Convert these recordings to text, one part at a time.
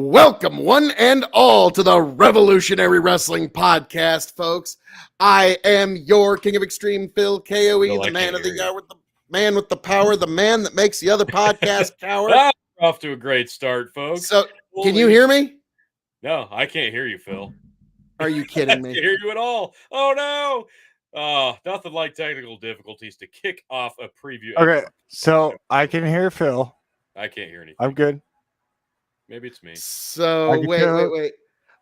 Welcome, one and all, to the Revolutionary Wrestling Podcast, folks. I am your King of Extreme, Phil KOE, the man of the hour, the man with the power, the man that makes the other podcast cower. Off to a great start, folks. So, can you hear me? No, I can't hear you, Phil. Are you kidding me? I can't hear you at all. Oh, no. Nothing like technical difficulties to kick off a preview. Okay, so I can hear Phil. I can't hear anything. I'm good. Maybe it's me. So, wait.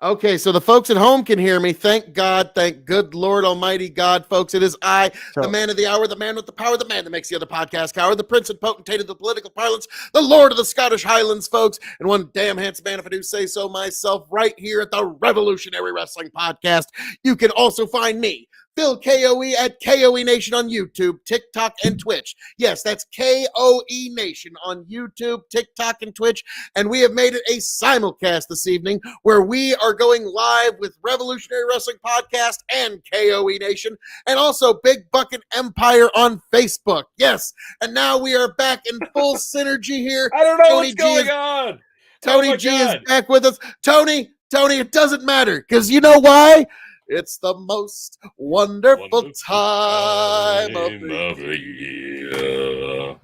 Okay, so the folks at home can hear me. Thank God. Thank good Lord Almighty God, folks. It is I, the man of the hour, the man with the power, the man that makes the other podcast cower, the prince and potentate of the political parlance, the Lord of the Scottish Highlands, folks, and one damn handsome man, if I do say so myself, right here at the Revolutionary Wrestling Podcast. You can also find me, Phil KOE, at KOE Nation on YouTube, TikTok, and Twitch. Yes, that's KOE Nation on YouTube, TikTok, and Twitch. And we have made it a simulcast this evening where we are going live with Revolutionary Wrestling Podcast and KOE Nation, and also Big Bucket Empire on Facebook. Yes, and now we are back in full synergy here. I don't know what's going on. Tony G is back with us. Tony, it doesn't matter, because you know why? It's the most wonderful time of the year.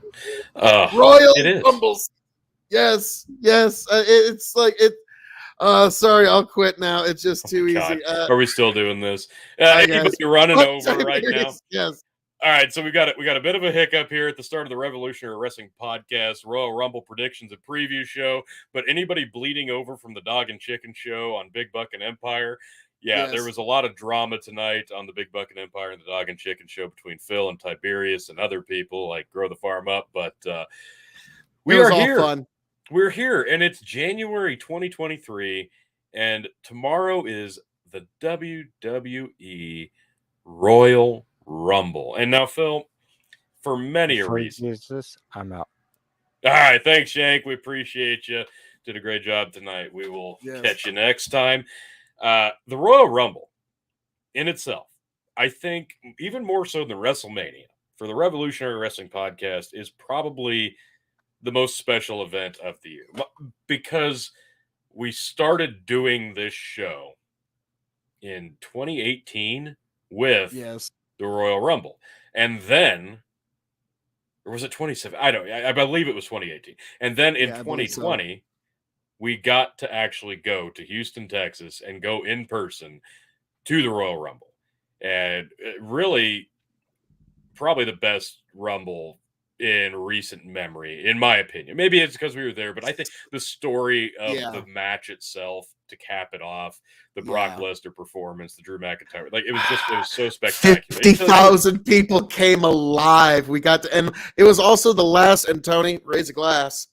Royal Rumbles. Yes. It's like it. Sorry, I'll quit now. It's just too easy. Are we still doing this? You're running over right now. Yes. All right, so we got a bit of a hiccup here at the start of the Revolutionary Wrestling Podcast, Royal Rumble predictions and preview show. But anybody bleeding over from the Dog and Chicken show on Big Buck and Empire? Yeah, yes. There was a lot of drama tonight on the Big Buck and Empire and the Dog and Chicken show between Phil and Tiberius and other people like Grow the Farm Up. But we are here. Fun. We're here, and it's January 2023, and tomorrow is the WWE Royal Rumble. And now, Phil, for many reasons, I'm out. All right, thanks, Shank. We appreciate you. Did a great job tonight. We will catch you next time. The Royal Rumble in itself, I think, even more so than WrestleMania, for the Revolutionary Wrestling Podcast, is probably the most special event of the year, because we started doing this show in 2018 with the Royal Rumble, and then, or was it 27? I believe it was 2018, and then in 2020 we got to actually go to Houston, Texas, and go in person to the Royal Rumble, and really probably the best Rumble in recent memory, in my opinion. Maybe it's because we were there, but I think the story of the match itself to cap it off, the Brock Lesnar performance, the Drew McIntyre, like it was so spectacular. 50,000 people came alive. We got to, and it was also the last, and Tony, raise a glass,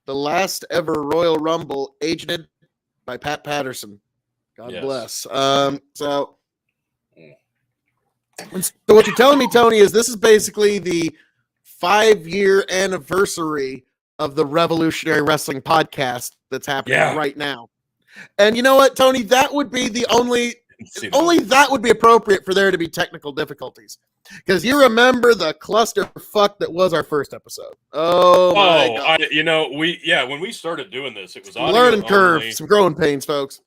the last ever Royal Rumble agented by Pat Patterson. God bless. So what you're telling me, Tony, is this is basically the 5-year anniversary of the Revolutionary Wrestling Podcast that's happening right now. And you know what, Tony? That would be the only that would be appropriate for there to be technical difficulties. Because you remember the clusterfuck that was our first episode. Oh my God. When we started doing this, it was audio learning curve, some growing pains, folks.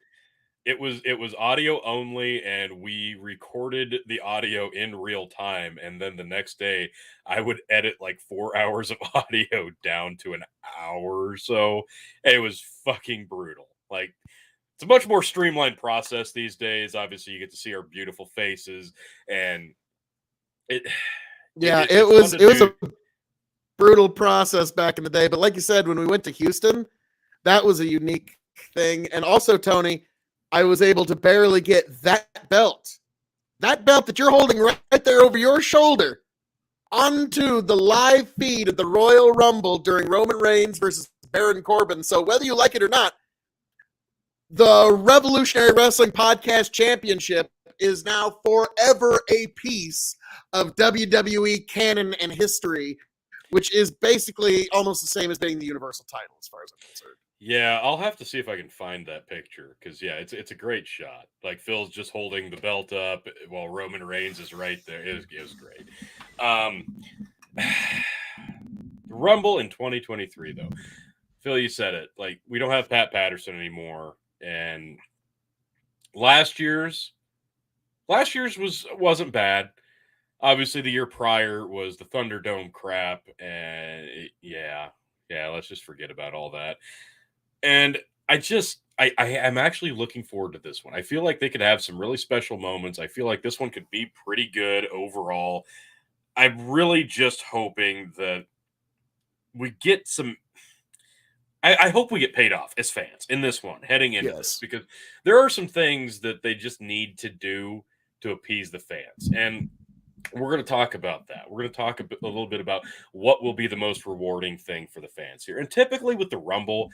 It was audio only, and we recorded the audio in real time. And then the next day, I would edit like 4 hours of audio down to an hour or so. It was fucking brutal. Like, it's a much more streamlined process these days. Obviously, you get to see our beautiful faces, and it was a brutal process back in the day. But like you said, when we went to Houston, that was a unique thing. And also, Tony, I was able to barely get that belt that you're holding right there over your shoulder onto the live feed of the Royal Rumble during Roman Reigns versus Baron Corbin. So whether you like it or not, the Revolutionary Wrestling Podcast Championship is now forever a piece of WWE canon and history, which is basically almost the same as being the Universal title as far as I'm concerned. Yeah, I'll have to see if I can find that picture, because it's a great shot. Like, Phil's just holding the belt up while Roman Reigns is right there. It was great. The Rumble in 2023, though. Phil, you said it. Like, we don't have Pat Patterson anymore, and last year's wasn't bad. Obviously, the year prior was the Thunderdome crap, and let's just forget about all that. And I'm actually looking forward to this one. I feel like they could have some really special moments. I feel like this one could be pretty good overall. I'm really just hoping that we get some. I hope we get paid off as fans in this one heading into this, because there are some things that they just need to do to appease the fans. And we're going to talk about that. We're going to talk a little bit about what will be the most rewarding thing for the fans here. And typically with the Rumble,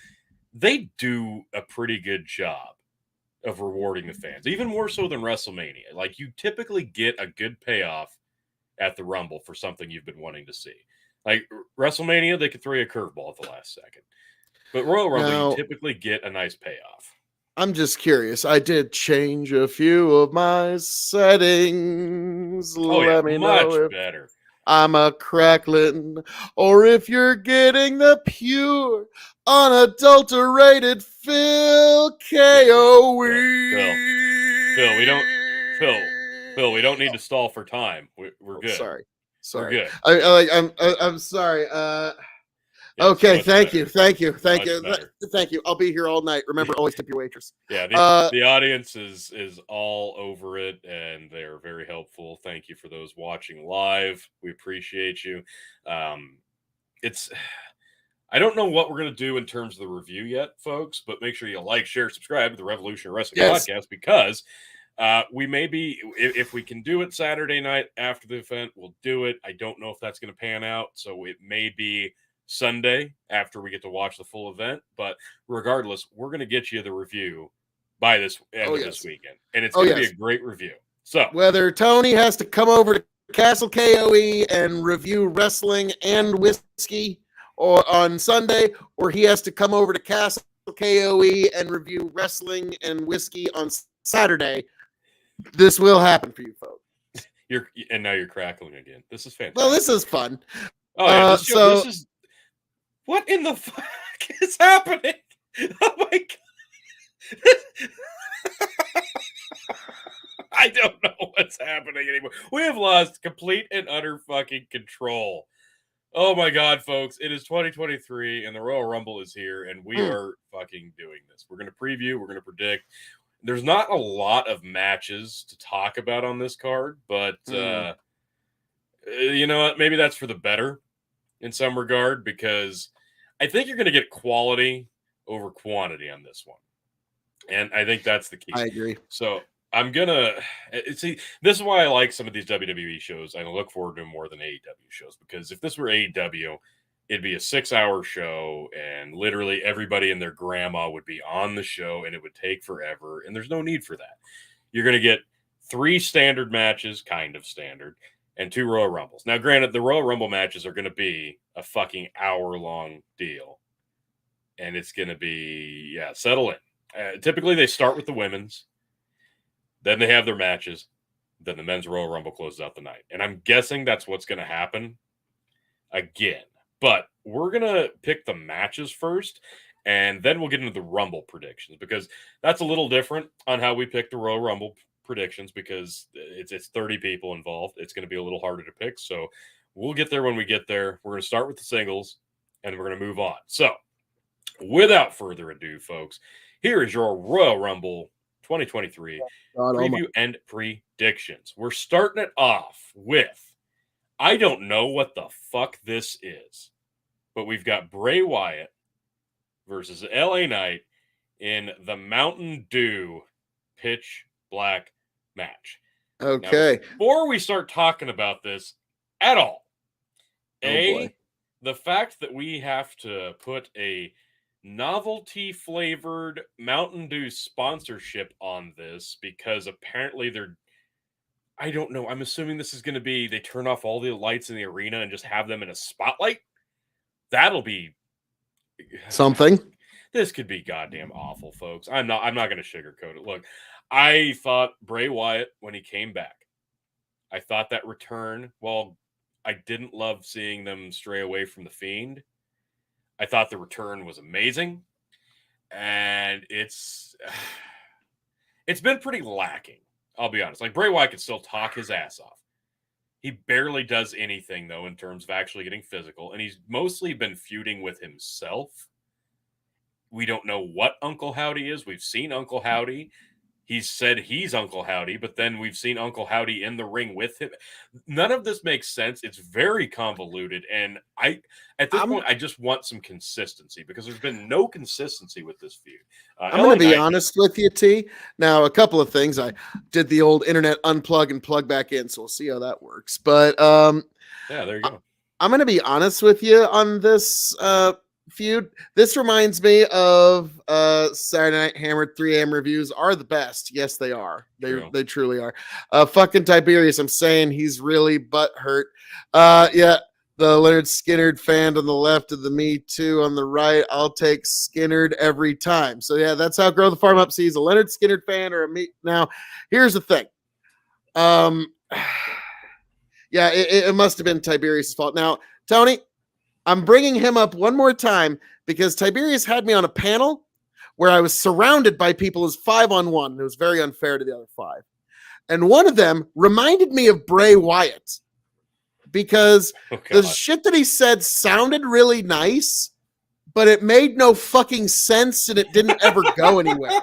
they do a pretty good job of rewarding the fans, even more so than WrestleMania. Like, you typically get a good payoff at the Rumble for something you've been wanting to see. Like WrestleMania, they could throw you a curveball at the last second. But Royal Rumble, you typically get a nice payoff. I'm just curious. I did change a few of my settings. Let me know if better. I'm a crackling, or if you're getting the pure, unadulterated Phil KOE. Phil, we don't need to stall for time. We're good. Sorry. We're good. I'm sorry. Okay, thank you. I'll be here all night. Remember, always tip your waitress. Yeah, the audience is all over it, and they're very helpful. Thank you for those watching live. We appreciate you. I don't know what we're going to do in terms of the review yet, folks, but make sure you like, share, subscribe to the Revolutionary Wrestling Podcast, because we may be, if we can do it Saturday night after the event, we'll do it. I don't know if that's going to pan out, so it may be Sunday after we get to watch the full event, but regardless, we're going to get you the review by this end of this weekend, and it's going to be a great review. So whether Tony has to come over to Castle KOE and review wrestling and whiskey or on Sunday, or he has to come over to Castle KOE and review wrestling and whiskey on Saturday, this will happen for you folks. Now you're crackling again. This is fantastic. Well, this is fun. Oh yeah, this is. What in the fuck is happening? Oh my god. I don't know what's happening anymore. We have lost complete and utter fucking control. Oh my god, folks. It is 2023 and the Royal Rumble is here, and we are fucking doing this. We're going to preview, we're going to predict. There's not a lot of matches to talk about on this card, but you know what? Maybe that's for the better in some regard, because I think you're going to get quality over quantity on this one. And I think that's the key. I agree. So I'm going to see, this is why I like some of these WWE shows. I look forward to them more than AEW shows, because if this were AEW, it'd be a 6-hour show, and literally everybody and their grandma would be on the show, and it would take forever. And there's no need for that. You're going to get 3 standard matches, kind of standard, and 2 Royal Rumbles. Now, granted, the Royal Rumble matches are going to be a fucking hour-long deal. And it's going to be, settle in. Typically, they start with the women's. Then they have their matches. Then the men's Royal Rumble closes out the night. And I'm guessing that's what's going to happen again. But we're going to pick the matches first, and then we'll get into the Rumble predictions, because that's a little different on how we pick the Royal Rumble predictions, because it's 30 people involved. It's going to be a little harder to pick, so we'll get there when we get there. We're going to start with the singles, and we're going to move on. So without further ado, folks, here is your Royal Rumble 2023 preview and predictions. We're starting it off with, I don't know what the fuck this is, but we've got Bray Wyatt versus LA Knight in the Mountain Dew Pitch Black match. Okay. Now, before we start talking about this at all, the fact that we have to put a novelty flavored Mountain Dew sponsorship on this, because apparently I don't know, I'm assuming this is going to be, they turn off all the lights in the arena and just have them in a spotlight. That'll be something. This could be goddamn awful, folks. I'm not going to sugarcoat it. Look, I thought Bray Wyatt, when he came back, I thought that return, well, I didn't love seeing them stray away from the Fiend. I thought the return was amazing, and it's been pretty lacking. I'll be honest. Like, Bray Wyatt can still talk his ass off. He barely does anything, though, in terms of actually getting physical, and he's mostly been feuding with himself. We don't know what Uncle Howdy is. We've seen Uncle Howdy. He's said he's Uncle Howdy, but then we've seen Uncle Howdy in the ring with him. None of this makes sense. It's very convoluted, and at this point, I just want some consistency because there's been no consistency with this feud. I'm going to be honest with you, T. Now, a couple of things. I did the old internet unplug and plug back in, so we'll see how that works. But yeah, there you go. I'm going to be honest with you on this feud. This reminds me of Saturday Night Hammer. 3 a.m. reviews are the best. Yes, they are. They truly are. Fucking Tiberius, I'm saying he's really butthurt. Yeah, the Leonard Skinnerd fan on the left of the Me Too on the right. I'll take Skinnerd every time. So yeah, that's how Grow the Farm Up sees a Leonard Skinnerd fan or a me. Now, here's the thing. Yeah, it must have been Tiberius' fault. Now, Tony, I'm bringing him up one more time because Tiberius had me on a panel where I was surrounded by people as 5-on-1. It was very unfair to the other 5. And one of them reminded me of Bray Wyatt because the shit that he said sounded really nice, but it made no fucking sense and it didn't ever go anywhere.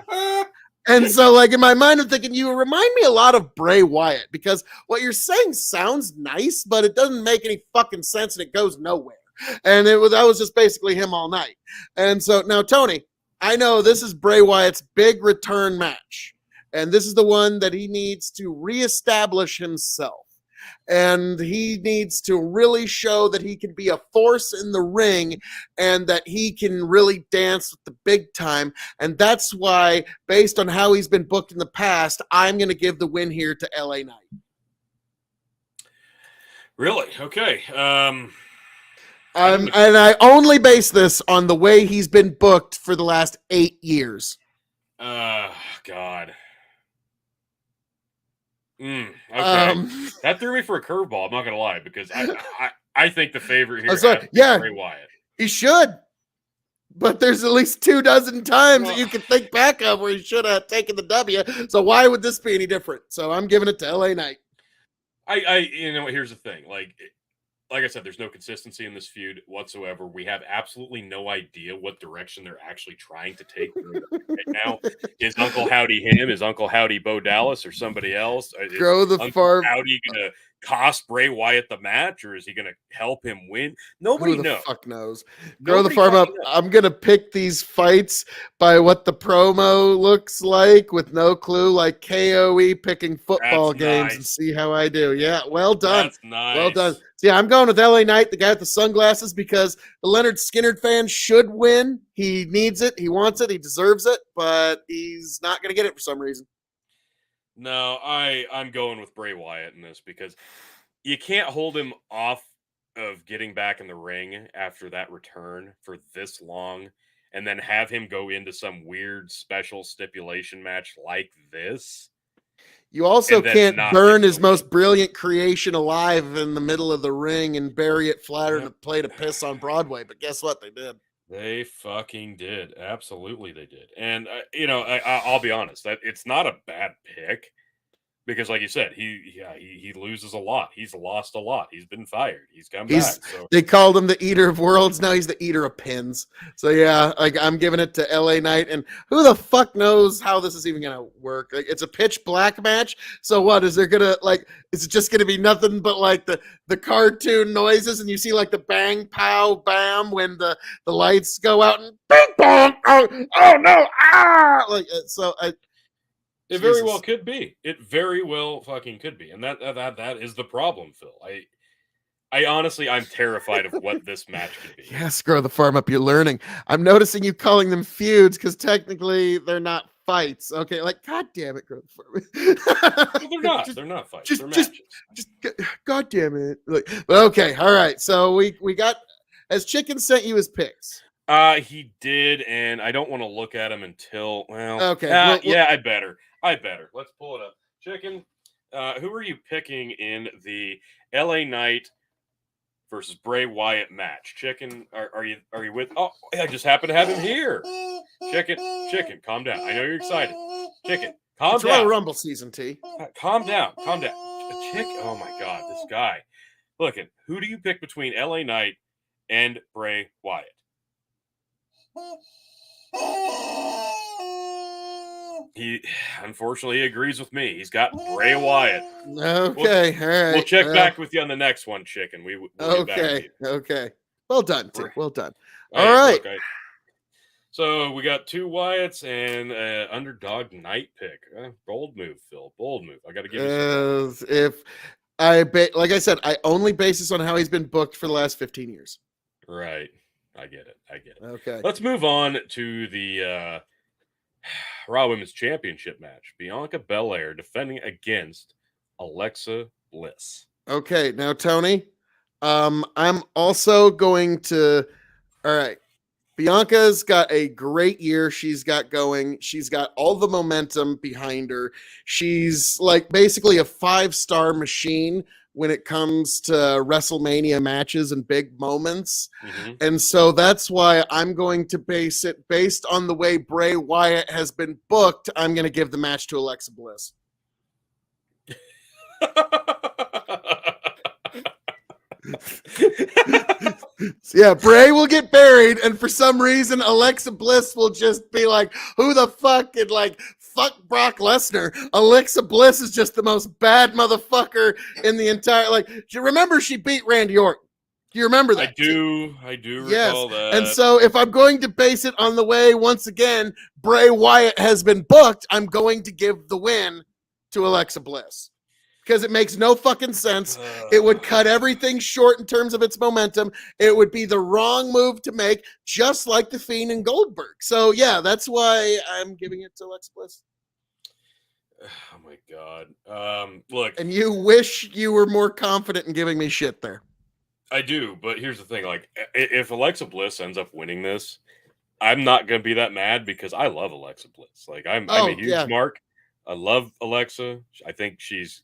And so, like, in my mind, I'm thinking, you remind me a lot of Bray Wyatt because what you're saying sounds nice, but it doesn't make any fucking sense and it goes nowhere. And that was just basically him all night. And so now, Tony, I know this is Bray Wyatt's big return match. And this is the one that he needs to reestablish himself. And he needs to really show that he can be a force in the ring and that he can really dance with the big time. And that's why, based on how he's been booked in the past, I'm going to give the win here to LA Knight. Really? Okay. And I only base this on the way he's been booked for the last 8 years. God. Okay. That threw me for a curveball. I'm not gonna lie because I think the favorite here is Bray Wyatt. He should, but there's at least 24 times that you can think back of where he should have taken the W. So why would this be any different? So I'm giving it to LA Knight. Here's the thing. Like I said, there's no consistency in this feud whatsoever. We have absolutely no idea what direction they're actually trying to take right now. Is Uncle Howdy him? Is Uncle Howdy Bo Dallas or somebody else? Grow the farm. Howdy going to cost Bray Wyatt the match, or is he going to help him win? Nobody knows. Who the fuck knows? Grow the farm up. I'm going to pick these fights by what the promo looks like with no clue, like KOE picking football games and see how I do. Yeah, well done. That's nice. Well done. So yeah, I'm going with LA Knight, the guy with the sunglasses, because the Leonard Skinnerd fan should win. He needs it. He wants it. He deserves it, but he's not going to get it for some reason. No, I'm going with Bray Wyatt in this because you can't hold him off of getting back in the ring after that return for this long and then have him go into some weird special stipulation match like this. You also can't burn his most brilliant creation alive in the middle of the ring and bury it flat in a plate of piss on Broadway. But guess what? They did. They fucking did. Absolutely, they did. And, I'll be honest, that it's not a bad pick because, like you said, he loses a lot. He's lost a lot. He's been fired. He's come back. So. They called him the Eater of Worlds. Now he's the Eater of Pins. So, yeah, I'm giving it to LA Knight. And who the fuck knows how this is even going to work? It's a pitch black match. So what? Is there going to, is it just going to be nothing but, the cartoon noises? And you see, the bang, pow, bam when the lights go out and bang, bang, oh no, ah! It very well could be. It very well fucking could be. And that is the problem, Phil. I honestly, I'm terrified of what this match could be. Yes, Grow the Farm Up, you're learning. I'm noticing you calling them feuds because technically they're not fights. Okay, God damn it, Grow the Farm Up. Well, they're not. They're not fights. They're matches. God damn it. Okay, all right. So we got, has Chicken sent you his picks? He did, and I don't want to look at him until, okay. I better. Let's pull it up. Chicken, who are you picking in the LA Knight versus Bray Wyatt match. Chicken, are you with? Oh, I just happen to have him here. Chicken, calm down. I know you're excited. Chicken, calm it's down. Royal Rumble season, T. Calm down. Oh my God, this guy. Look, who do you pick between LA Knight and Bray Wyatt? He unfortunately agrees with me. He's got Bray Wyatt. Okay, all right. We'll check back with you on the next one, Chicken. We'll okay. Well done, T. Well done. All right. Look, so we got 2 Wyatts and underdog Knight pick. Bold move, Phil. Bold move. I got to give you some. If like I said, I only base this on how he's been booked for the last 15 years. Right. I get it. Okay. Let's move on to the Raw Women's Championship match. Bianca Belair defending against Alexa Bliss. Okay, now Tony, I'm also going to. All right, Bianca's got a great year. She's got going. She's got all the momentum behind her. She's like basically a 5-star machine when it comes to WrestleMania matches and big moments. Mm-hmm. And so that's why I'm going to base it based on the way Bray Wyatt has been booked. I'm going to give the match to Alexa Bliss. Yeah, Bray will get buried, and for some reason, Alexa Bliss will just be like, who the fuck? And like, fuck Brock Lesnar. Alexa Bliss is just the most bad motherfucker in the entire, like, do you remember she beat Randy Orton? Do you remember that? I do recall that. And so if I'm going to base it on the way, once again, Bray Wyatt has been booked, I'm going to give the win to Alexa Bliss. Because it makes no fucking sense. It would cut everything short in terms of its momentum. It would be the wrong move to make, just like The Fiend and Goldberg. So, yeah, that's why I'm giving it to Alexa Bliss. Oh, my God. Look. And you wish you were more confident in giving me shit there. I do, but here's the thing. Like, if Alexa Bliss ends up winning this, I'm not going to be that mad because I love Alexa Bliss. Like, I'm a huge mark. I love Alexa. I think she's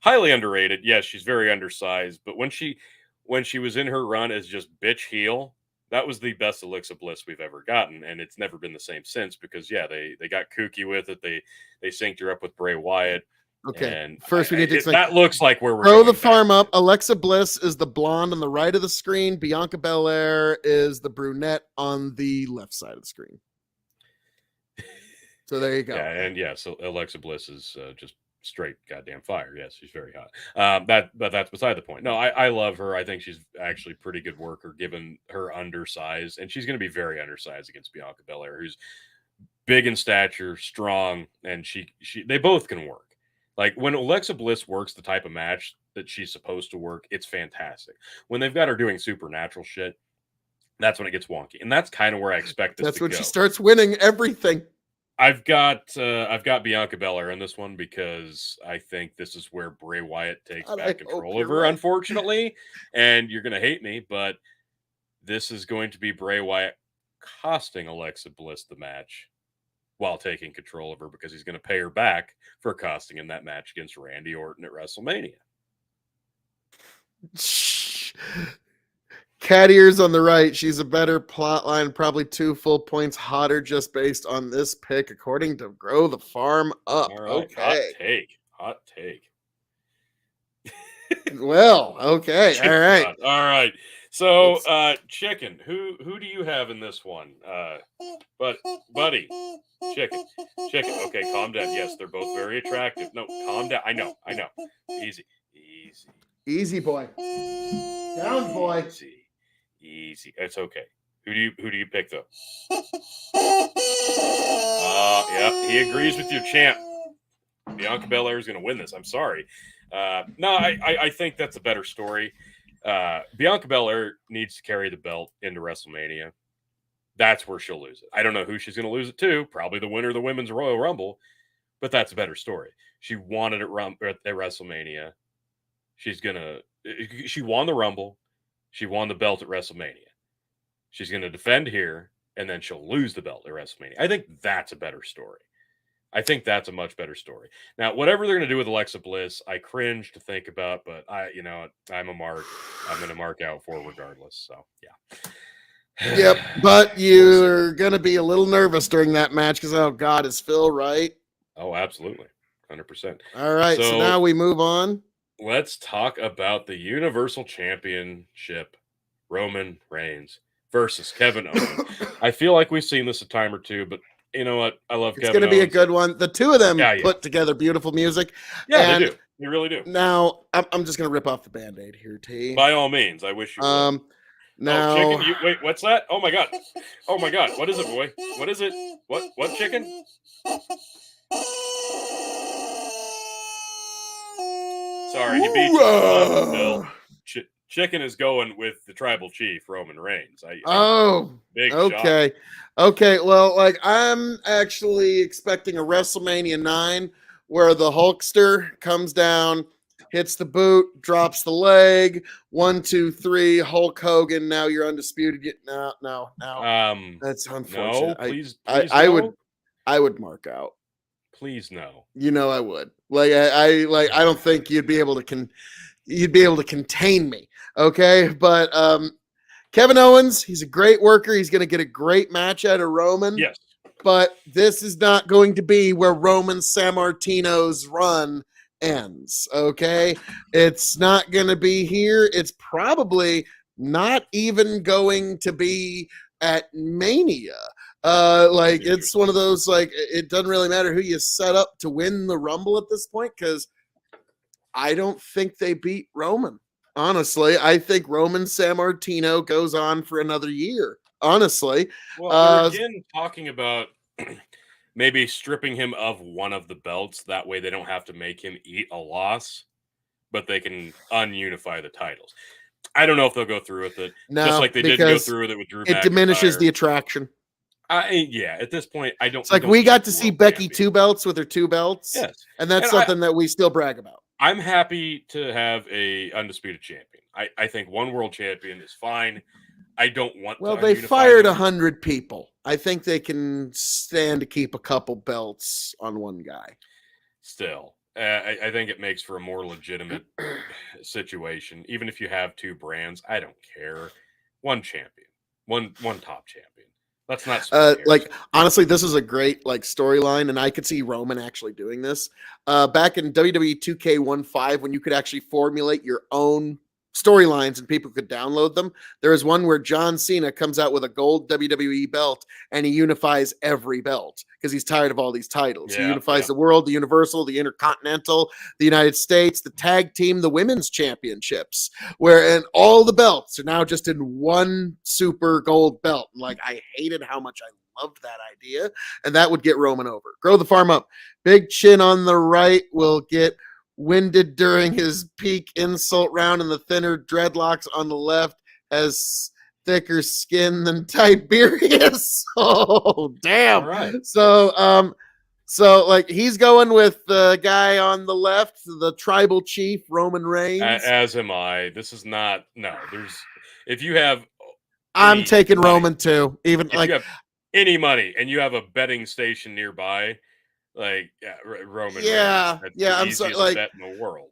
highly underrated. Yes, she's very undersized, but when she was in her run as just bitch heel, that was the best Alexa Bliss we've ever gotten, and it's never been the same since because they got kooky with it. They synced her up with Bray Wyatt. Okay. And first we need to explain. That looks like where we're throw going the farm back. up. Alexa Bliss is the blonde on the right of the screen. Bianca Belair is the brunette on the left side of the screen. So there you go. Yeah, and so Alexa Bliss is just straight goddamn fire. Yes, she's very hot. But that's beside the point. No, I love her. I think she's actually pretty good worker given her undersize, and she's going to be very undersized against Bianca Belair, who's big in stature, strong, and they both can work. Like when Alexa Bliss works the type of match that she's supposed to work, it's fantastic. When they've got her doing supernatural shit, that's when it gets wonky, and that's kind of where I expect this. That's to when go. She starts winning everything. I've got Bianca Belair in this one because I think this is where Bray Wyatt takes back control of her, unfortunately. And you're going to hate me, but this is going to be Bray Wyatt costing Alexa Bliss the match while taking control of her because he's going to pay her back for costing him that match against Randy Orton at WrestleMania. Cat ears on the right. She's a better plot line, probably 2 full points hotter just based on this pick, according to Grow the Farm Up. All right. Okay. Hot take. Well, okay. All right. All right. So, Chicken, who do you have in this one? Buddy. Chicken. Okay, calm down. Yes, they're both very attractive. No, calm down. I know. Easy, boy. Down, boy. Easy. It's okay. Who do you pick though? Yeah, he agrees with your champ. Bianca Belair is going to win this. I'm sorry. No, I think that's a better story. Bianca Belair needs to carry the belt into WrestleMania. That's where she'll lose it. I don't know who she's going to lose it to. Probably the winner of the Women's Royal Rumble, but that's a better story. She won it at WrestleMania. She won the Rumble. She won the belt at WrestleMania. She's going to defend here, and then she'll lose the belt at WrestleMania. I think that's a better story. I think that's a much better story. Now, whatever they're going to do with Alexa Bliss, I cringe to think about, but I'm a mark. I'm going to mark out for regardless. So, yeah. Yep, but you're going to be a little nervous during that match because, oh, God, is Phil right? Oh, absolutely. 100%. All right, so now we move on. Let's talk about the Universal Championship, Roman Reigns versus Kevin Owens. I feel like we've seen this a time or two, but you know what? I love Kevin Owens. It's going to be a good one. The two of them put together beautiful music. Yeah, they do. They really do. Now, I'm just going to rip off the Band-Aid here, T. By all means. I wish you would. Now, chicken, wait, what's that? Oh, my God. Oh, my God. What is it, boy? What is it? What chicken? Sorry, he beat you, Bill. Chicken is going with the tribal chief, Roman Reigns. Big okay. shot. Okay, well, like, I'm actually expecting a WrestleMania 9 where the Hulkster comes down, hits the boot, drops the leg. 1, 2, 3. Hulk Hogan. Now you're undisputed. No. That's unfortunate. No, please. I would mark out. Please no. You know I would. Like I don't think you'd be able to contain me. Okay, but Kevin Owens, he's a great worker. He's going to get a great match out of Roman. Yes. But this is not going to be where Roman Sammartino's run ends, okay? It's not going to be here. It's probably not even going to be at Mania. It's one of those, like, it doesn't really matter who you set up to win the Rumble at this point because I don't think they beat Roman. Honestly, I think Roman Sammartino goes on for another year. Honestly. Well, they're again talking about maybe stripping him of one of the belts. That way they don't have to make him eat a loss, but they can ununify the titles. I don't know if they'll go through with it. No, just like they didn't go through with it with Drew McIntyre. It diminishes the attraction. At this point, I don't. It's like we got to see Becky champion. 2 belts with her 2 belts. Yes, and that's something that we still brag about. I'm happy to have a undisputed champion. I think one world champion is fine. I don't want. Well, they fired 100 people. I think they can stand to keep a couple belts on one guy. Still, I think it makes for a more legitimate situation. Even if you have 2 brands, I don't care. One champion, one top champion. Let's not honestly, this is a great storyline, and I could see Roman actually doing this. Back in WWE 2K15, when you could actually formulate your own storylines and people could download them, there is one where John Cena comes out with a gold WWE belt and he unifies every belt because he's tired of all these titles. He unifies the world, the Universal, the Intercontinental, the United States, the tag team, the women's championships, and all the belts are now just in one super gold belt. I hated how much I loved that idea, and that would get Roman over. Grow the farm up. Big Chin on the right will get winded during his peak insult round, and the thinner dreadlocks on the left has thicker skin than Tiberius. Oh, damn. All right. So he's going with the guy on the left, the tribal chief, Roman Reigns. As am I. This is not, if you have. I'm taking money, Roman too. Even if you have any money and you have a betting station nearby, Roman. Yeah, Reigns, I'm sorry. Bet in the world.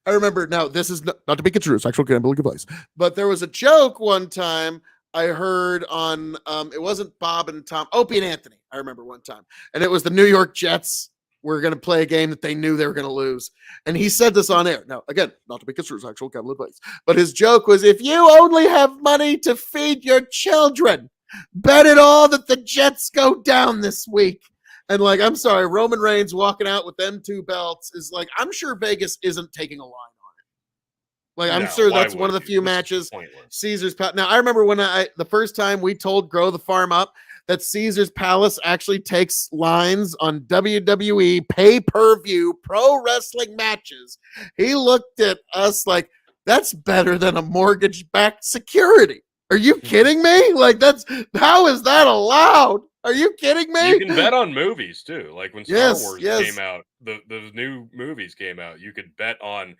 I remember. Now, this is not to be construed as sexual gambling advice, but there was a joke one time I heard on. It wasn't Bob and Tom, Opie and Anthony. I remember one time, and it was the New York Jets were going to play a game that they knew they were going to lose, and he said this on air. Now, again, not to be construed as sexual gambling advice, but his joke was, if you only have money to feed your children, bet it all that the Jets go down this week. And I'm sorry, Roman Reigns walking out with them 2 belts is I'm sure Vegas isn't taking a line on it. I'm sure that's one of the few matches. Caesar's Palace. Now, I remember when the first time we told Grow the Farm Up that Caesar's Palace actually takes lines on WWE pay-per-view pro wrestling matches. He looked at us like, that's better than a mortgage-backed security. Are you kidding me? How is that allowed? Are you kidding me? You can bet on movies too. When Star Wars came out, the new movies came out, you could bet on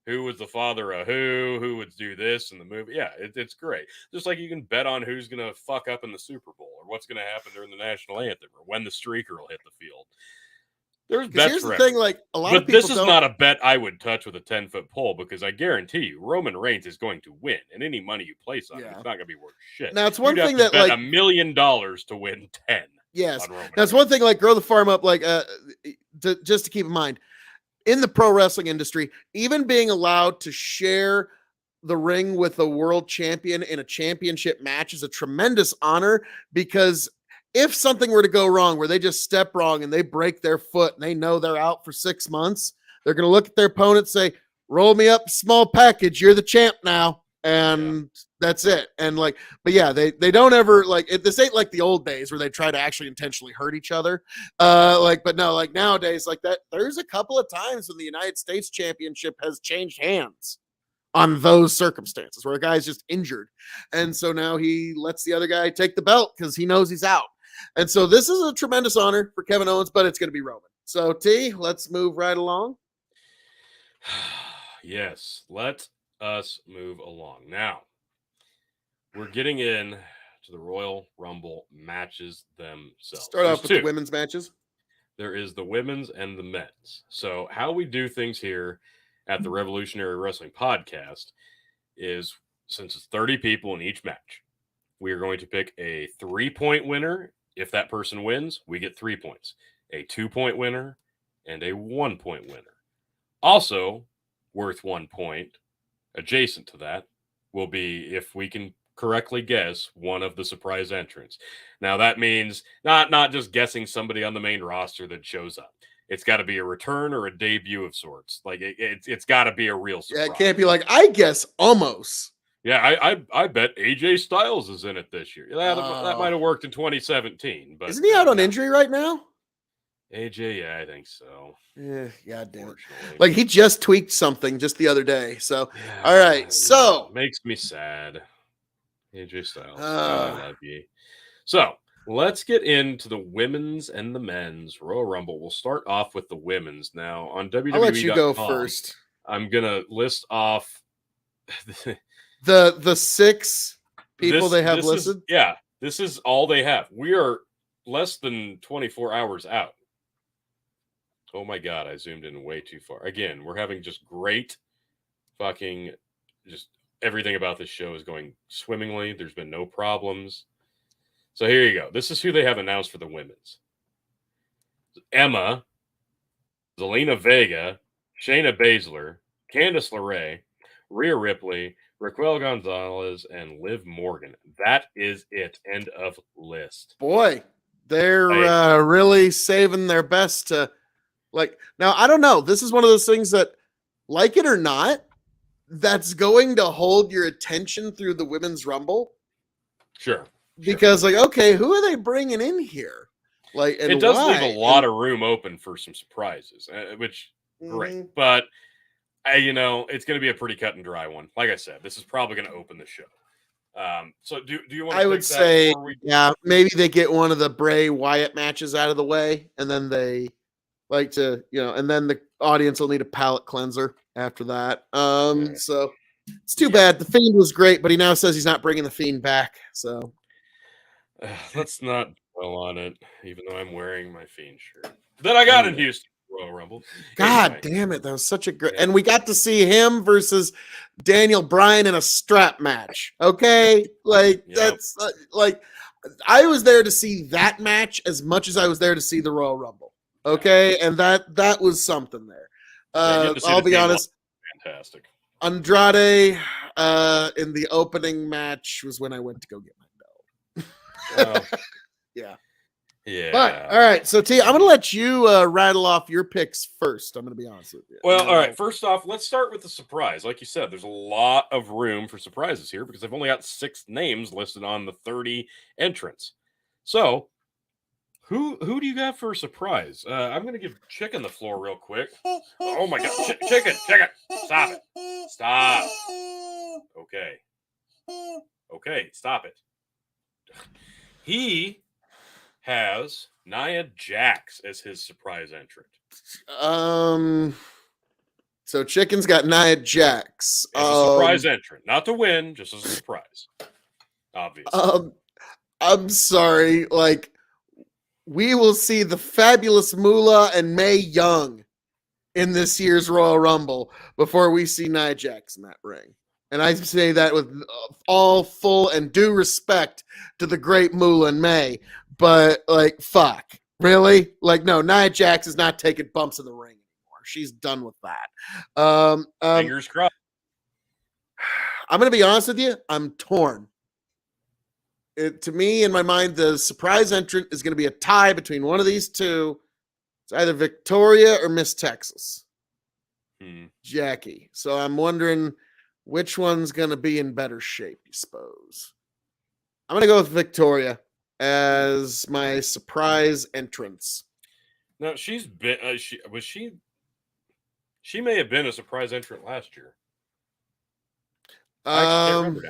who was the father of who would do this in the movie. Yeah, it's great. Just like you can bet on who's going to fuck up in the Super Bowl or what's going to happen during the national anthem, or when the streaker will hit the field. There's bets here's for the everything. thing, like a lot of But people this is don't. not a bet I would touch with a 10-foot pole, because I guarantee you Roman Reigns is going to win, and any money you place on him, it's not going to be worth shit. Now it's one You'd thing have to that bet like $1 million to win 10. yes, on Roman that's Reigns. one thing. Like grow the farm up. Like just to keep in mind, in the pro wrestling industry, even being allowed to share the ring with a world champion in a championship match is a tremendous honor, because if something were to go wrong where they just step wrong and they break their foot and they know they're out for 6 months, they're going to look at their opponent, say, roll me up a small package. You're the champ now. And that's it. And like, but yeah, they don't ever like it. This ain't like the old days where they try to actually intentionally hurt each other. But no, like nowadays, like that, there's a couple of times when the United States Championship has changed hands on those circumstances where a guy's just injured. And so now he lets the other guy take the belt because he knows he's out. And so this is a tremendous honor for Kevin Owens, but it's going to be Roman. So T, let's move right along. Yes, let us move along. Now, we're getting in to the Royal Rumble matches themselves. Start off with the women's matches. There is the women's and the men's. So how we do things here at the Revolutionary Wrestling Podcast is, since it's 30 people in each match, we are going to pick a 3-point winner. If that person wins, we get 3 points. A 2-point winner and a 1-point winner. Also, worth 1 point, adjacent to that, will be if we can correctly guess one of the surprise entrants. Now, that means not just guessing somebody on the main roster that shows up. It's got to be a return or a debut of sorts. Like it's got to be a real surprise. Yeah, it can't be like, I guess almost. Yeah, I bet AJ Styles is in it this year. Yeah, that might have worked in 2017, but isn't he out on injury right now? AJ, yeah, I think so. Yeah, God damn it. Like he just tweaked something just the other day. So, yeah, all right. So makes me sad. AJ Styles, God, I love you. So let's get into the women's and the men's Royal Rumble. We'll start off with the women's now on WWE. I'll let you go first. I'm gonna list off the 6 people they have listed. This is all they have. We are less than 24 hours out. Oh my God, I zoomed in way too far. Again, we're having just great fucking, just everything about this show is going swimmingly. There's been no problems. So here you go. This is who they have announced for the women's. Emma, Zelina Vega, Shayna Baszler, Candice LeRae, Rhea Ripley, Raquel Gonzalez, and Liv Morgan. That is it. End of list. Boy, they're really saving their best to, like, now, I don't know. This is one of those things that, like it or not, that's going to hold your attention through the Women's Rumble. Sure. Because, like, okay, who are they bringing in here? Like, and it does why? leave a lot of room open for some surprises, which great. But it's going to be a pretty cut and dry one. Like I said, this is probably going to open the show. So do you want to? I would say, maybe they get one of the Bray Wyatt matches out of the way, and then they like to, and then the audience will need a palate cleanser after that. So it's too bad. The Fiend was great, but he now says he's not bringing the Fiend back. So let's not dwell on it, even though I'm wearing my Fiend shirt that I got in Houston Royal Rumble. God damn it, that was such a great, and we got to see him versus Daniel Bryan in a strap match. Okay, like that's like I was there to see that match as much as I was there to see the Royal Rumble. Okay, and that was something there. I'll be honest. Fantastic. Andrade in the opening match was when I went to go get my belt. Yeah. But all right, so T, I'm going to let you rattle off your picks first. I'm going to be honest with you. Well, all right. First off, let's start with the surprise. Like you said, there's a lot of room for surprises here because I've only got 6 names listed on the 30 entrants. So, who do you got for a surprise? I'm going to give Chicken the floor real quick. Oh my God, Chicken! Stop it! Stop. Okay, stop it. He has Nia Jax as his surprise entrant. So Chicken's got Nia Jax as a surprise entrant, not to win, just as a surprise. Obviously. I'm sorry. Like, we will see the fabulous Moolah and Mae Young in this year's Royal Rumble before we see Nia Jax in that ring. And I say that with all full and due respect to the great Moolah and May. But, like, fuck. Really? Like, no, Nia Jax is not taking bumps in the ring anymore. She's done with that. Fingers crossed. I'm going to be honest with you. I'm torn. To me, in my mind, the surprise entrant is going to be a tie between one of these two. It's either Victoria or Miss Texas. Jackie. So I'm wondering which one's going to be in better shape, you suppose. I'm going to go with Victoria as my surprise entrance. No, she's been. She may have been a surprise entrant last year. I can't remember now.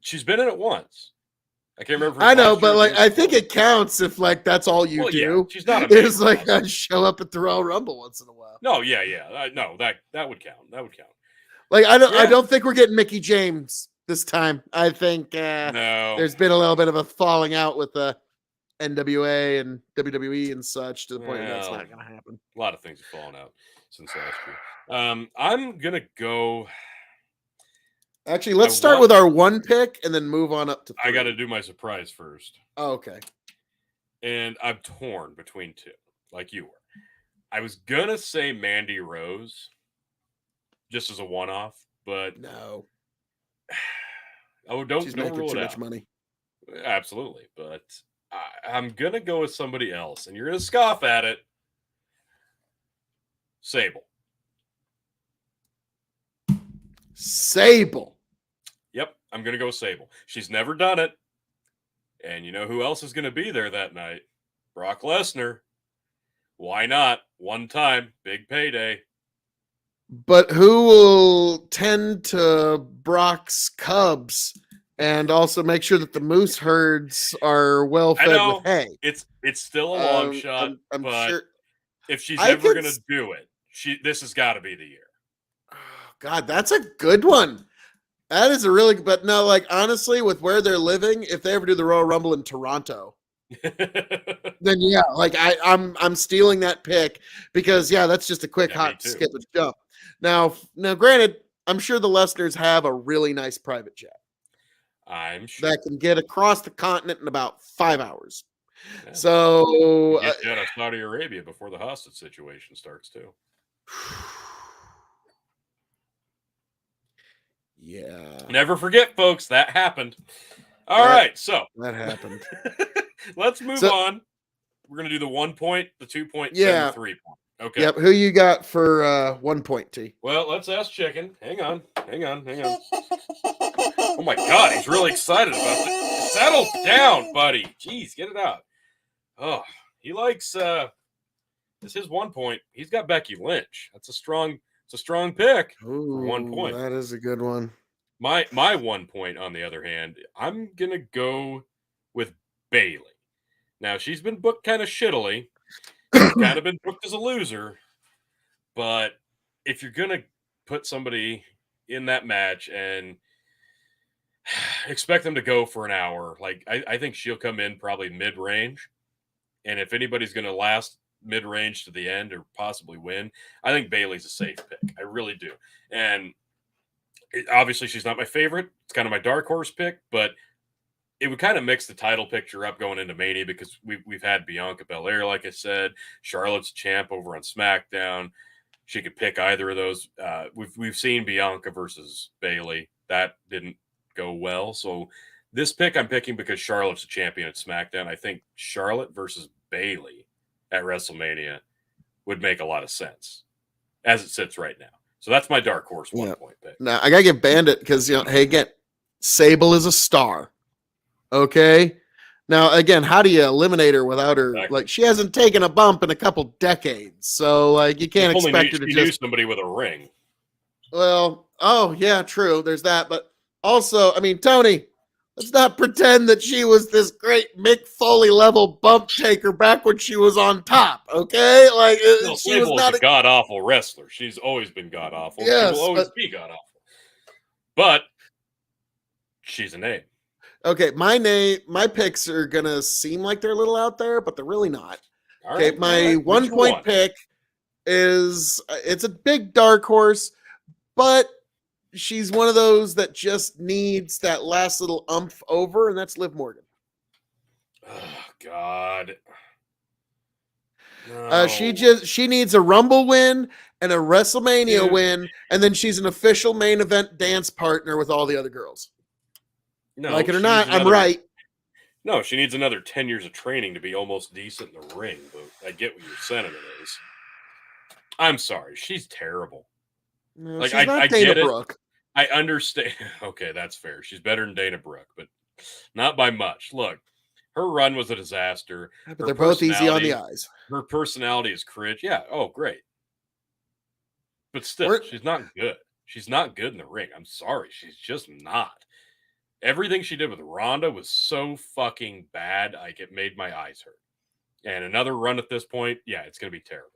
She's been in it once. I can't remember. I know, but like I think it counts if like that's all you do. Yeah, she's not. It's like I show up at the Royal Rumble once in a while. No, yeah. No, that would count. That would count. Like I don't think we're getting Mickie James this time. I think no. There's been a little bit of a falling out with the NWA and WWE and such to the point that's not going to happen. A lot of things have fallen out since last year. I'm gonna go. Actually, let's start with our one pick and then move on up to 3. I got to do my surprise first. Oh, okay. And I'm torn between two, like you were. I was gonna say Mandy Rose, just as a one-off, but no. Don't She's don't making rule too it much out. money. Absolutely, but I'm gonna go with somebody else, and you're gonna scoff at it. Sable. Yep, I'm going to go Sable. She's never done it. And you know who else is going to be there that night? Brock Lesnar. Why not? One time, big payday. But who will tend to Brock's cubs and also make sure that the moose herds are well fed with hay? It's still a long shot, I'm but sure if she's ever going to do it, this has got to be the year. Oh, God, that's a good one. That is a really, but no, like honestly, with where they're living, if they ever do the Royal Rumble in Toronto, then yeah, like I'm stealing that pick because that's just a quick hot skip and jump. Now, granted, I'm sure the Lesners have a really nice private jet. I'm sure that can get across the continent in about 5 hours. Yeah. So get out of Saudi Arabia before the hostage situation starts too. Yeah. Never forget, folks, that happened. All right, so that happened. Let's move on. We're gonna do the 1 point, the 2 point, and the 3 point. Okay. Yep. Who you got for 1 point, T? Well, let's ask Chicken. Hang on. Oh my God, he's really excited about this. Settle down, buddy. Jeez, get it out. Oh, he likes this is his 1 point. He's got Becky Lynch. It's a strong pick. Ooh, for 1 point. That is a good one. My 1 point, on the other hand, I'm gonna go with Bayley. Now she's been booked kind of shittily. She's kind of been booked as a loser. But if you're gonna put somebody in that match and expect them to go for an hour, like I think she'll come in probably mid-range. And if anybody's gonna last mid-range to the end or possibly win, I think Bayley's a safe pick. I really do. And obviously she's not my favorite. It's kind of my dark horse pick, but it would kind of mix the title picture up going into Mania because we've had Bianca Belair, like I said. Charlotte's champ over on SmackDown. She could pick either of those. We've seen Bianca versus Bayley. That didn't go well. So this pick I'm picking because Charlotte's a champion at SmackDown. I think Charlotte versus Bayley at WrestleMania would make a lot of sense as it sits right now. So that's my dark horse 1 point pick. Now I gotta give Bandit because hey, again, Sable is a star. Okay. Now again, how do you eliminate her without her? Exactly. Like she hasn't taken a bump in a couple decades, so like you can't expect her to just somebody with a ring. Well, oh yeah, true. There's that, but also, I mean, Tony, let's not pretend that she was this great Mick Foley level bump taker back when she was on top. Okay, like she was not a god awful wrestler. She's always been god awful. Yes, she will always be god awful. But she's a name. Okay, my picks are gonna seem like they're a little out there, but they're really not. All Okay, right, my all right. What's your 1 point pick is it's a big dark horse, but she's one of those that just needs that last little umph over, and that's Liv Morgan. Oh God. No. She needs a Rumble win and a WrestleMania win, and then she's an official main event dance partner with all the other girls. No, like it or not, I'm right. No, she needs another 10 years of training to be almost decent in the ring, but I get what your sentiment is. I'm sorry. She's terrible. No, Like, she's not I Dana get it. Brooke. I understand. Okay, that's fair. She's better than Dana Brooke, but not by much. Look, her run was a disaster. But Her they're both easy on the eyes. Her personality is cringe. Yeah. Oh, great. But still, she's not good. She's not good in the ring. I'm sorry. She's just not. Everything she did with Ronda was so fucking bad. Like, it made my eyes hurt. And another run at this point, yeah, it's going to be terrible.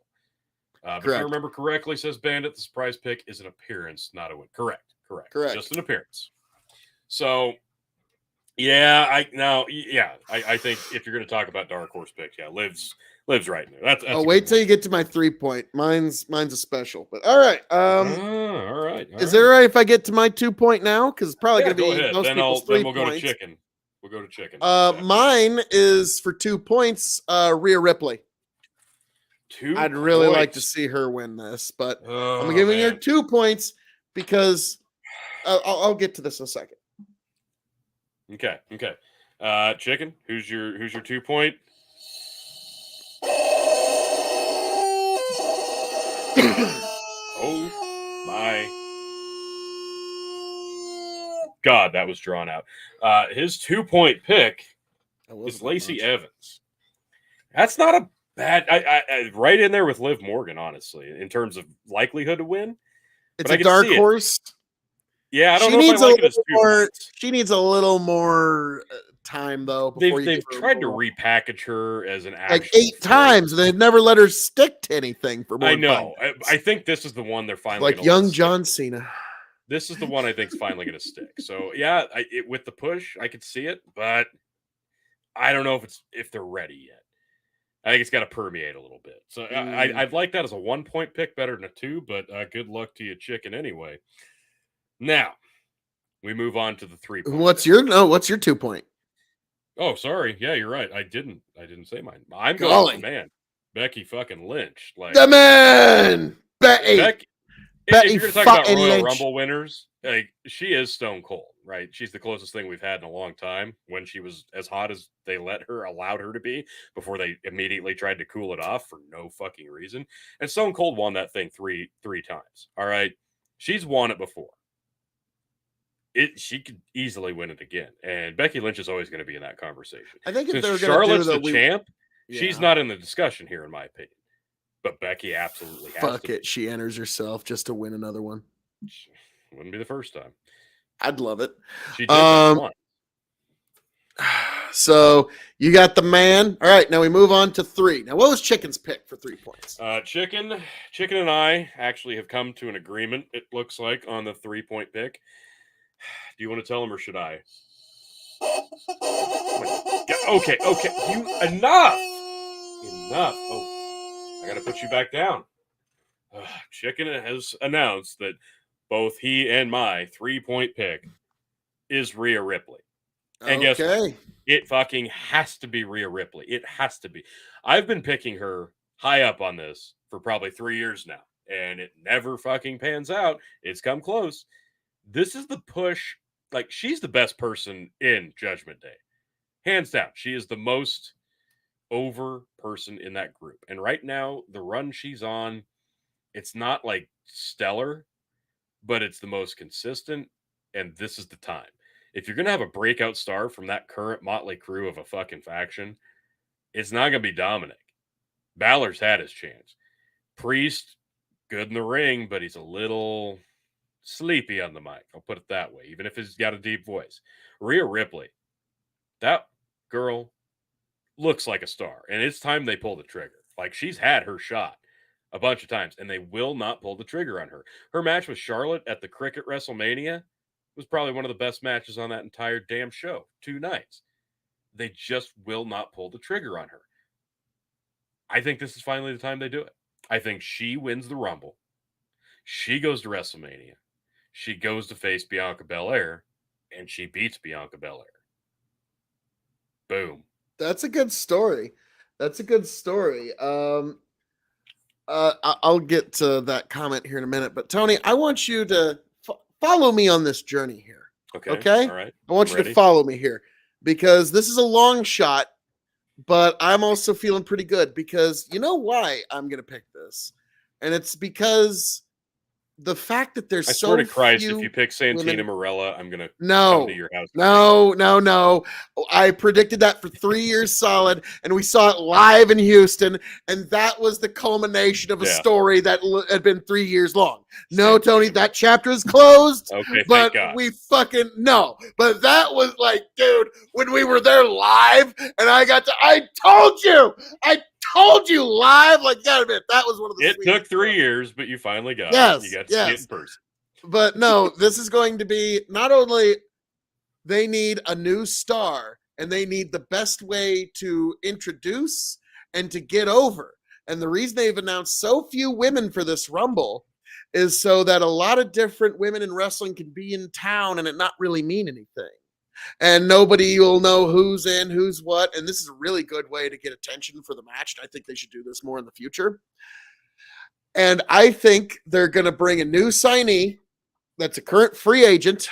But if you remember correctly, says Bandit, the surprise pick is an appearance, not a win. Correct. Just an appearance. So, yeah, I think if you're going to talk about dark horse picks, yeah, Liv's right in there. That's I'll wait till you get to my 3 point. Mine's a special. But all right. All right. Is it all right if I get to my 2 point now? Because it's probably going to be ahead. most people's 3 points. Then we'll go to chicken. We'll go to chicken. Mine is for 2 points. Rhea Ripley. I'd really like to see her win this, but I'm giving her 2 points because I'll get to this in a second. Okay. Chicken, who's your 2 point? Oh my God, that was drawn out. His 2 point pick is Lacey Evans. That's not a bad. I right in there with Liv Morgan, honestly, in terms of likelihood to win. It's a dark horse. Yeah, I don't know if I like it as 2 points. She needs a little more time, though. They've tried to repackage her as an action like 8 times, and they've never let her stick to anything for more. I know. I think this is the one they're finally like young John Cena. This is the one I think is finally going to stick. So yeah, with the push, I could see it, but I don't know if they're ready yet. I think it's got to permeate a little bit. So I'd like that as a 1 point pick better than a 2, but good luck to you, chicken. Anyway, now we move on to the 3 point. What's your 2 point? Oh, sorry. Yeah, you're right. I didn't say mine. I'm going with the man, Becky fucking Lynch. Like the man, Betty. If you're going to talk about Royal Rumble winners, like she is stone cold, right? She's the closest thing we've had in a long time. When she was as hot as they allowed her to be, before they immediately tried to cool it off for no fucking reason. And Stone Cold won that thing three times. All right, she's won it before. She could easily win it again, and Becky Lynch is always going to be in that conversation. I think if since Charlotte's the champ, she's not in the discussion here, in my opinion. But Becky absolutely has Fuck it. She enters herself just to win another one. Wouldn't be the first time. I'd love it. She did that once. So you got the man. All right, now we move on to 3. Now, what was Chicken's pick for 3 points? Chicken and I actually have come to an agreement, it looks like, on the 3 point pick. Do you want to tell him or should I? Okay. Enough. Oh, I got to put you back down. Chicken has announced that both he and my 3 point pick is Rhea Ripley. And guess what? It fucking has to be Rhea Ripley. It has to be. I've been picking her high up on this for probably 3 years now, and it never fucking pans out. It's come close. This is the push. Like, she's the best person in Judgment Day. Hands down. She is the most over person in that group. And right now, the run she's on, it's not like stellar, but it's the most consistent. And this is the time. If you're going to have a breakout star from that current motley crew of a fucking faction, it's not going to be Dominic. Balor's had his chance. Priest, good in the ring, but he's a little sleepy on the mic. I'll put it that way, even if he's got a deep voice. Rhea Ripley, that girl looks like a star, and it's time they pull the trigger. Like, she's had her shot a bunch of times, and they will not pull the trigger on her. Her match with Charlotte at the Cricket WrestleMania was probably one of the best matches on that entire damn show. 2 nights. They just will not pull the trigger on her. I think this is finally the time they do it. I think she wins the Rumble. She goes to WrestleMania. She goes to face Bianca Belair, and she beats Bianca Belair. Boom. That's a good story. That's a good story. I'll get to that comment here in a minute, but Tony, I want you to follow me on this journey here. Okay. All right. I want you to follow me here because this is a long shot, but I'm also feeling pretty good because you know why I'm going to pick this, and it's because the fact that there's I so swear to Christ, few if you pick Santina women... Marella, I'm gonna come to your house. No. I predicted that for 3 years solid, and we saw it live in Houston, and that was the culmination of a story that had been 3 years long. No, Tony, that chapter is closed. Okay, but we fucking no. But that was like, dude, when we were there live, and I told you live, like, gotta admit, that was one of the. It took 3 years, but you finally got it. You got to see it in person. But no, this is going to be not only they need a new star and they need the best way to introduce and to get over. And the reason they've announced so few women for this Rumble is so that a lot of different women in wrestling can be in town and it not really mean anything. And nobody will know who's in, who's what. And this is a really good way to get attention for the match. And I think they should do this more in the future. And I think they're going to bring a new signee that's a current free agent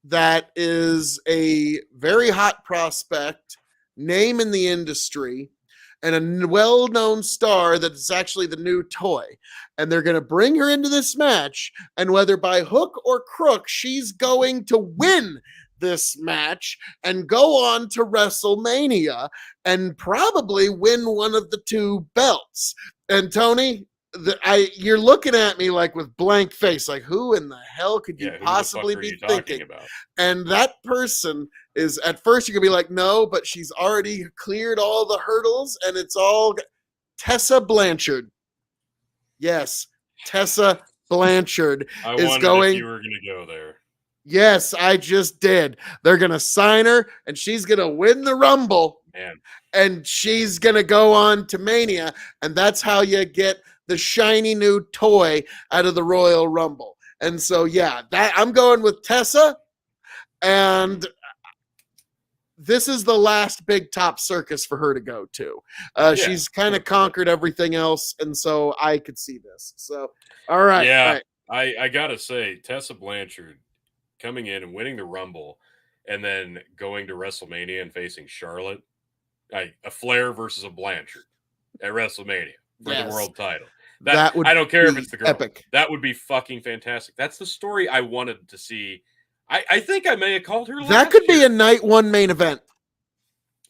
that is a very hot prospect, name in the industry, and a well-known star that is actually the new toy. And they're going to bring her into this match, and whether by hook or crook, she's going to win this match and go on to WrestleMania and probably win one of the 2 belts. And Tony, you're looking at me like with blank face, like who in the hell could you possibly be thinking about? And that person is, at first you're gonna be like, no, but she's already cleared all the hurdles, and it's all Tessa Blanchard. Yes, Tessa Blanchard is going. If you were gonna go there. Yes, I just did. They're gonna sign her, and she's gonna win the Rumble. Man. And she's gonna go on to Mania, and that's how you get the shiny new toy out of the Royal Rumble. And so, yeah, that I'm going with Tessa, and this is the last big top circus for her to go to. She's kind of conquered everything else, and so I could see this. So, all right. Yeah, all right. I gotta say, Tessa Blanchard coming in and winning the Rumble, and then going to WrestleMania and facing Charlotte, like a Flair versus a Blanchard at WrestleMania for the world title. That would I don't care if it's the girl. Epic. That would be fucking fantastic. That's the story I wanted to see. I think I may have called her. That could be a night 1 main event.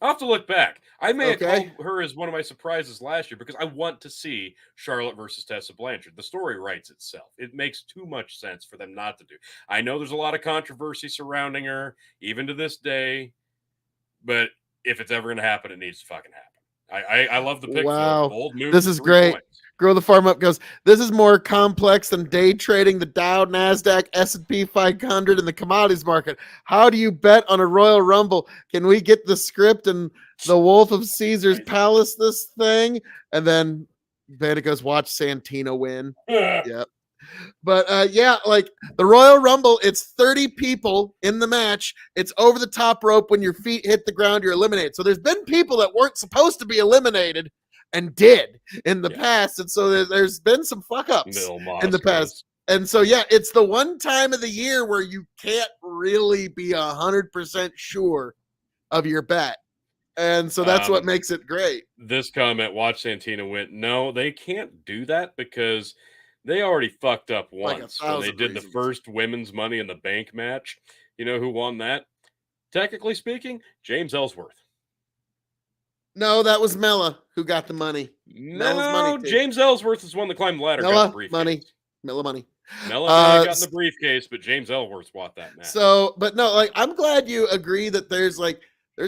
I'll have to look back. I may have called her as one of my surprises last year because I want to see Charlotte versus Tessa Blanchard. The story writes itself. It makes too much sense for them not to do. I know there's a lot of controversy surrounding her, even to this day. But if it's ever going to happen, it needs to fucking happen. I love the pick. Wow. Bold move. This is great. Points. Grow the Farm Up goes, this is more complex than day trading the Dow, NASDAQ, S&P 500 in the commodities market. How do you bet on a Royal Rumble? Can we get the script and the Wolf of Caesar's Palace this thing? And then Vanda goes, watch Santino win. Yep. But like the Royal Rumble, it's 30 people in the match. It's over the top rope. When your feet hit the ground, you're eliminated. So there's been people that weren't supposed to be eliminated and did in the past. And so there's been some fuck ups in the past. And so, it's the one time of the year where you can't really be 100% sure of your bet. And so that's what makes it great. This comment, watch Santino win. No, they can't do that because they already fucked up once when they did the first women's Money in the Bank match. You know who won that? Technically speaking, James Ellsworth. No, that was Mella who got the money. No, James Ellsworth is one that climbed the ladder. Mella got the briefcase. money. Mella money. Mella got in the briefcase, but James Ellsworth bought that match. So, but no, like I'm glad you agree that there's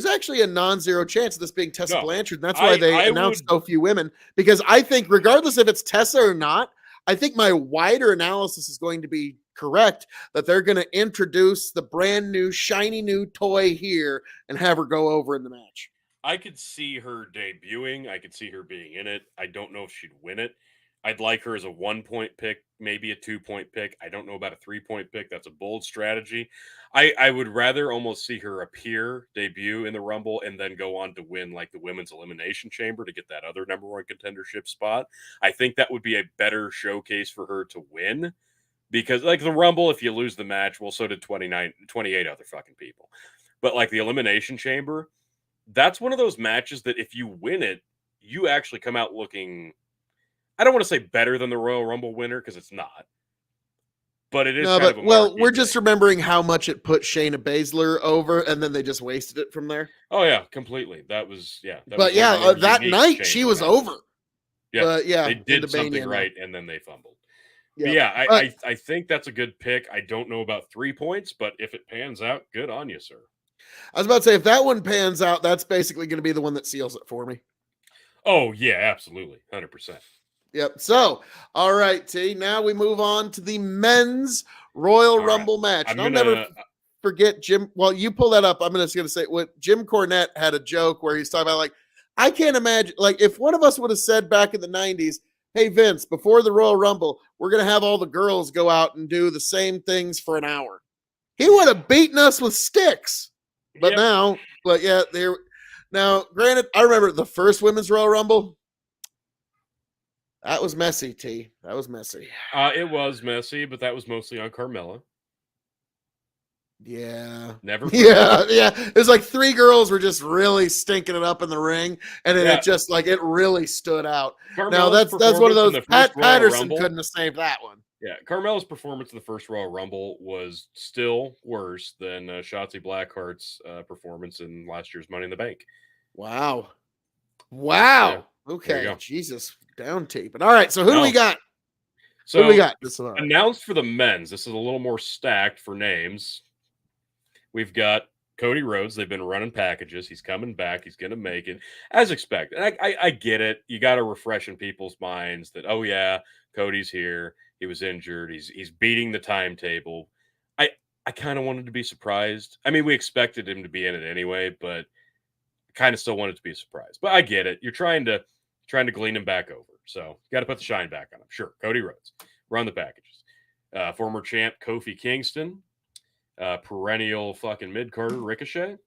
actually a non-zero chance of this being Tessa Blanchard. And that's why they announced so few women. Because I think regardless if it's Tessa or not, I think my wider analysis is going to be correct that they're going to introduce the brand new, shiny new toy here and have her go over in the match. I could see her debuting. I could see her being in it. I don't know if she'd win it. I'd like her as a 1-point pick, maybe a 2-point pick. I don't know about a 3-point pick. That's a bold strategy. I would rather almost see her appear, debut in the Rumble, and then go on to win like the Women's Elimination Chamber to get that other #1 contendership spot. I think that would be a better showcase for her to win. Because like the Rumble, if you lose the match, well, so did 28 other fucking people. But like the Elimination Chamber, that's one of those matches that if you win it, you actually come out looking, I don't want to say better than the Royal Rumble winner because it's not. But it is we're just remembering how much it put Shayna Baszler over, and then they just wasted it from there. Oh yeah, completely. That was that night she was over. Yeah, but yeah, they did something right, and then they fumbled. Yep. Yeah, I think that's a good pick. I don't know about 3 points, but if it pans out, good on you, sir. I was about to say, if that one pans out, that's basically going to be the one that seals it for me. Oh, yeah, absolutely. 100%. Yep. So, all right, T. Now we move on to the men's Royal Rumble match. And I'll never forget Jim. Well, you pull that up. I'm just going to say what Jim Cornette had a joke where he's talking about, like, I can't imagine, like, if one of us would have said back in the 90s, hey, Vince, before the Royal Rumble, we're going to have all the girls go out and do the same things for an hour. He would have beaten us with sticks. But now, granted, I remember the first Women's Royal Rumble. That was messy, T. That was messy. It was messy, but that was mostly on Carmella. Yeah. Never. Yeah. It was like 3 girls were just really stinking it up in the ring, and then it just like it really stood out. Now that's one of those. Patterson couldn't have saved that one. Yeah, Carmella's performance in the first Royal Rumble was still worse than Shotzi Blackheart's performance in last year's Money in the Bank. Wow. Yeah. Okay. Jesus. Down taping. All right. So who do we got? So who do we got? Announced for the men's. This is a little more stacked for names. We've got Cody Rhodes. They've been running packages. He's coming back. He's going to make it as expected. I get it. You got to refresh in people's minds that, oh yeah, Cody's here. He was injured. He's beating the timetable. I kind of wanted to be surprised. I mean, we expected him to be in it anyway, but kind of still wanted to be a surprise. But I get it. You're trying to glean him back over. So you got to put the shine back on him. Sure, Cody Rhodes. Run the packages. Former champ Kofi Kingston. Perennial fucking mid-carder Ricochet.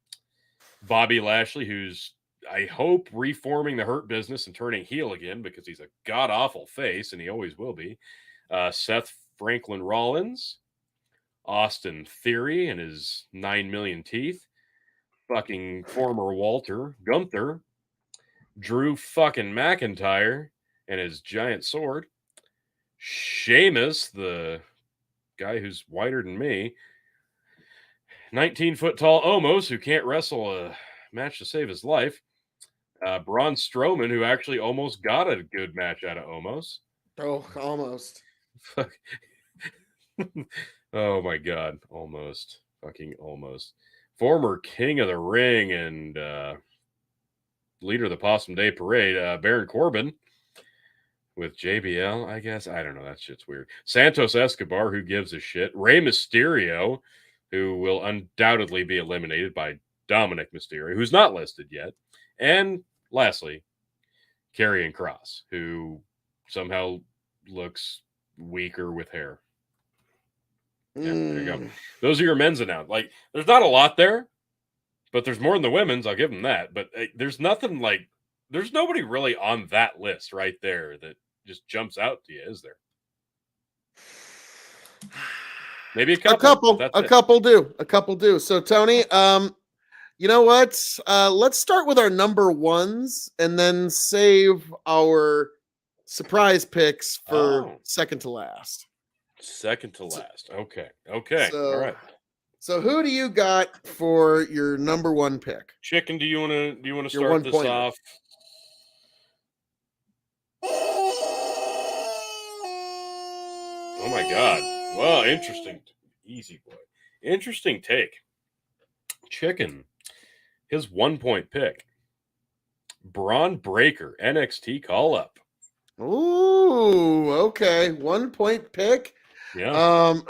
Bobby Lashley, who's, I hope, reforming the Hurt Business and turning heel again because he's a god-awful face, and he always will be. Seth Franklin Rollins. Austin Theory and his 9 million teeth. Fucking former Walter Gunther. Drew fucking McIntyre and his giant sword. Sheamus, the guy who's whiter than me. 19-foot tall Omos, who can't wrestle a match to save his life. Braun Strowman, who actually almost got a good match out of Omos. Oh, almost. Oh, my God. Almost. Fucking almost. Former King of the Ring and leader of the Possum Day Parade, Baron Corbin. With JBL, I guess. I don't know. That shit's weird. Santos Escobar, who gives a shit. Rey Mysterio, who will undoubtedly be eliminated by Dominic Mysterio, who's not listed yet. And lastly, Karrion Kross, who somehow looks weaker with hair. Yeah, there you go. Those are your men's announced. Like, there's not a lot there, but there's more than the women's. I'll give them that. But there's nothing like, there's nobody really on that list right there that just jumps out to you, is there? Maybe a couple. A couple do. So Tony, you know what? Let's start with our number ones and then save our surprise picks for second to last. Second to last. Okay. So, all right. So who do you got for your number one pick? Chicken, do you want to start this off? Oh my God. Well, interesting. Easy boy. Interesting take. Chicken. His 1-point pick. Braun Breaker, NXT call up. Ooh, okay. 1-point pick. Yeah.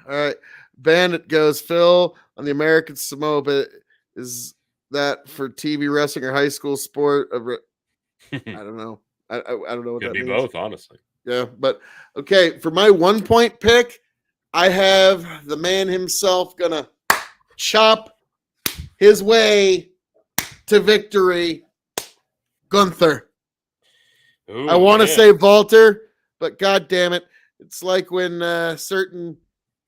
All right. Bandit goes, Phil, on the American Samoa, but is that for TV wrestling or high school sport? I don't know. I don't know what Could that be means. both, honestly. Yeah, but okay. For my 1 point pick, I have the man himself gonna chop his way to victory, Gunther. Ooh, I want to man. say Walter, but god damn it, it's like when certain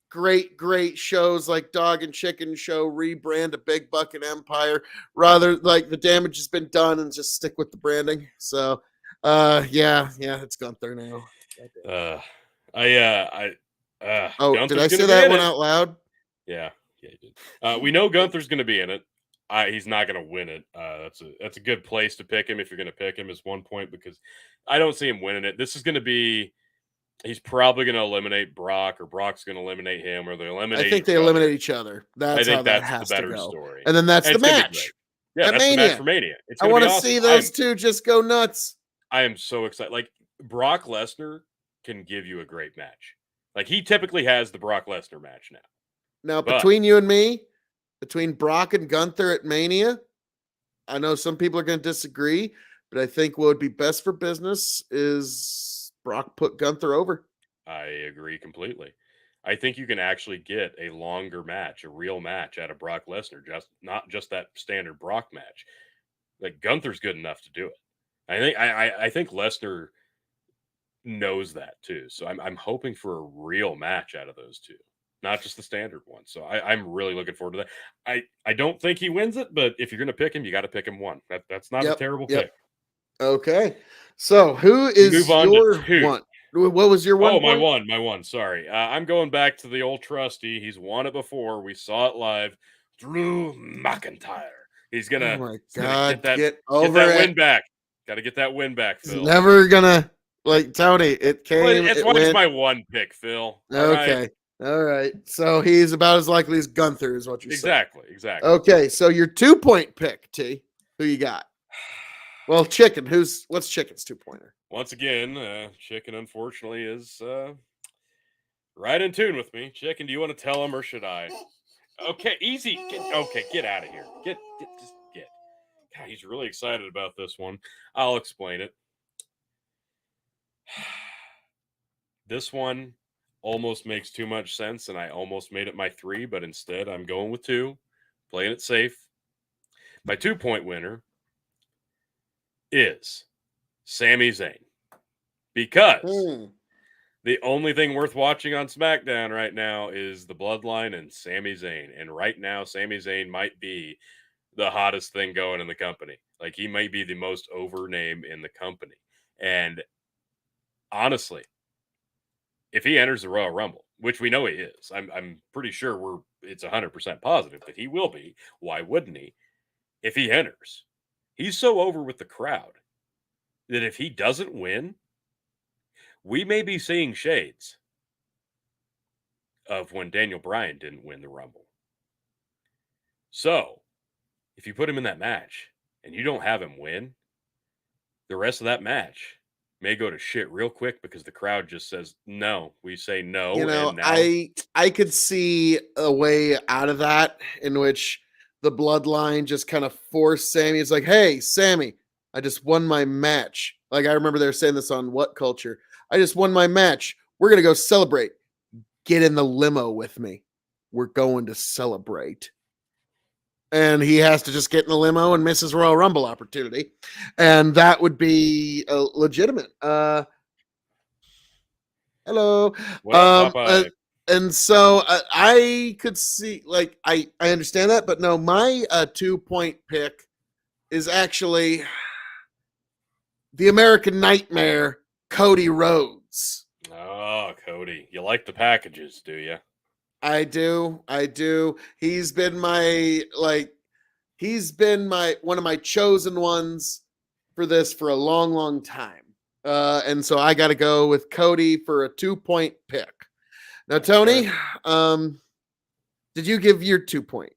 great shows like Dog and Chicken Show rebrand a Big Buck and Empire. Rather, like the damage has been done and just stick with the branding. So, yeah, it's Gunther now. Did I say that one out loud? Yeah, you did. We know Gunther's going to be in it. He's not going to win it. That's a good place to pick him if you're going to pick him is 1 point because I don't see him winning it. This is going to be. He's probably going to eliminate Brock, or Brock's going to eliminate him, or they eliminate. I think they eliminate each other. That's how that has the better to go. Story. And then that's the match. Yeah, that's the match for Mania. I want to see those two just go nuts. I am so excited. Like Brock Lesnar can give you a great match. Like he typically has the Brock Lesnar match now. Now, between you and me, between Brock and Gunther at Mania, I know some people are going to disagree, but I think what would be best for business is Brock put Gunther over. I agree completely. I think you can actually get a longer match, a real match out of Brock Lesnar, not just that standard Brock match. Like Gunther's good enough to do it. I think Lesnar knows that too. So I'm hoping for a real match out of those two, not just the standard one. So I'm really looking forward to that. I don't think he wins it, but if you're going to pick him, you got to pick him one. That's not a terrible pick. Okay. So who is your one? What was your one? Oh, my one. Sorry. I'm going back to the old trusty. He's won it before. We saw it live. Drew McIntyre. He's going to get that win back. Got to get that win back, Phil. He's never going to, like, Tony, it came. That's why it's my one pick, Phil. Okay. All right. So he's about as likely as Gunther is what you're saying. Exactly. Okay. So your 2 point pick, T. Who you got? Well, Chicken. What's Chicken's 2-pointer? Once again, Chicken unfortunately is right in tune with me. Chicken, do you want to tell him or should I? Okay, easy. Get out of here. Get. God, he's really excited about this one. I'll explain it. This one almost makes too much sense, and I almost made it my 3, but instead I'm going with 2, playing it safe. My 2-point winner is Sami Zayn, because the only thing worth watching on SmackDown right now is the Bloodline and Sami Zayn, and right now Sami Zayn might be the hottest thing going in the company. Like he might be the most over name in the company, and honestly, if he enters the Royal Rumble, which we know he is, I'm pretty sure it's 100% positive that he will be. Why wouldn't he? If he enters, he's so over with the crowd that if he doesn't win, we may be seeing shades of when Daniel Bryan didn't win the Rumble. So, if you put him in that match and you don't have him win, the rest of that match may go to shit real quick because the crowd just says no. We say no. You know, I could see a way out of that in which the Bloodline just kind of forced Sammy. It's like, hey, Sammy, I just won my match. Like I remember they were saying this on What Culture. I just won my match. We're gonna go celebrate. Get in the limo with me. We're going to celebrate. And he has to just get in the limo and miss his Royal Rumble opportunity. And that would be legitimate. Hello. And so I could see, like, I understand that, but no, my 2-point pick is actually the American Nightmare, Cody Rhodes. Oh, Cody. You like the packages, do you? I do. He's been one of my chosen ones for this for a long, long time. And so I got to go with Cody for a 2-point pick. Now, Tony, did you give your 2-point?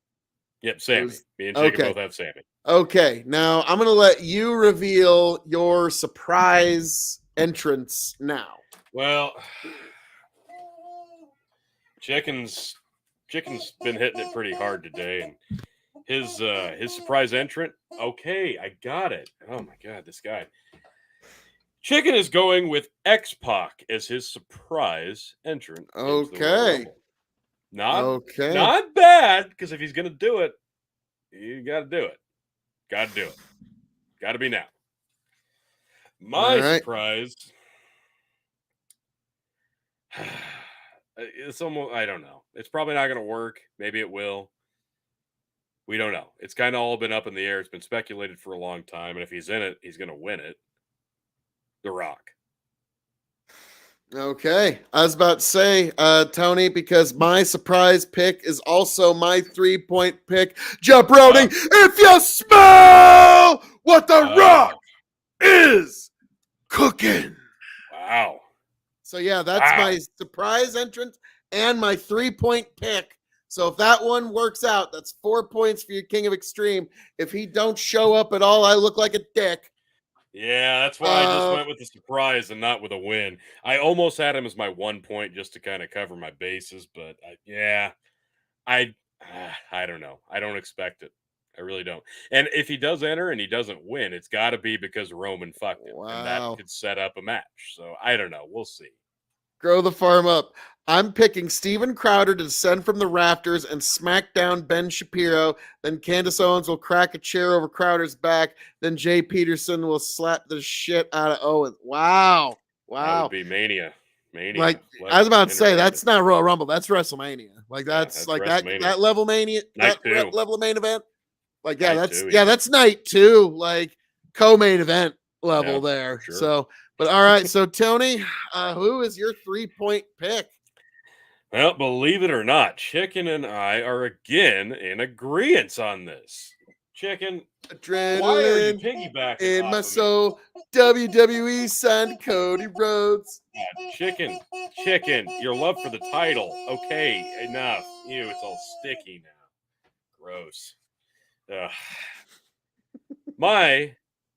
Yep, Sammy. Me and Jacob both have Sammy. Okay, now I'm going to let you reveal your surprise entrance now. Well, Chicken's been hitting it pretty hard today, and his surprise entrant. Okay, I got it. Oh my god, this guy. Chicken is going with X-Pac as his surprise entrant into the Royal Rumble. Not bad, because if he's gonna do it, you gotta do it. Gotta do it. Gotta be now. My surprise. It's almost, I don't know. It's probably not gonna work. Maybe it will. We don't know. It's kind of all been up in the air. It's been speculated for a long time, and if he's in it, he's gonna win it. The Rock. Okay. I was about to say, Tony, because my surprise pick is also my 3-point pick. Jabroni, if you smell what the Rock is cooking. Wow. So, yeah, that's my surprise entrant and my 3-point pick. So if that one works out, that's 4 points for your King of Extreme. If he don't show up at all, I look like a dick. Yeah, that's why I just went with the surprise and not with a win. I almost had him as my 1 point just to kind of cover my bases, but I don't know. I don't expect it. I really don't. And if he does enter and he doesn't win, it's got to be because Roman fucked him, and that could set up a match. So I don't know. We'll see. Grow the farm up. I'm picking Steven Crowder to descend from the rafters and smack down Ben Shapiro. Then Candace Owens will crack a chair over Crowder's back. Then Jay Peterson will slap the shit out of Owens. Wow. That would be Mania. Like, I was about to say, that's not Royal Rumble. That's WrestleMania. Like, that's like that level Mania, that level of main event. Like, that's night 2. Like, co-main event level there. Sure. So, but all right. So, Tony, who is your 3-point pick? Well, believe it or not, Chicken and I are again in agreement on this. Chicken, adrenaline, why are you piggybacking in my soul? WWE signed Cody Rhodes. Chicken, your love for the title. Okay, enough. Ew, it's all sticky now. Gross. My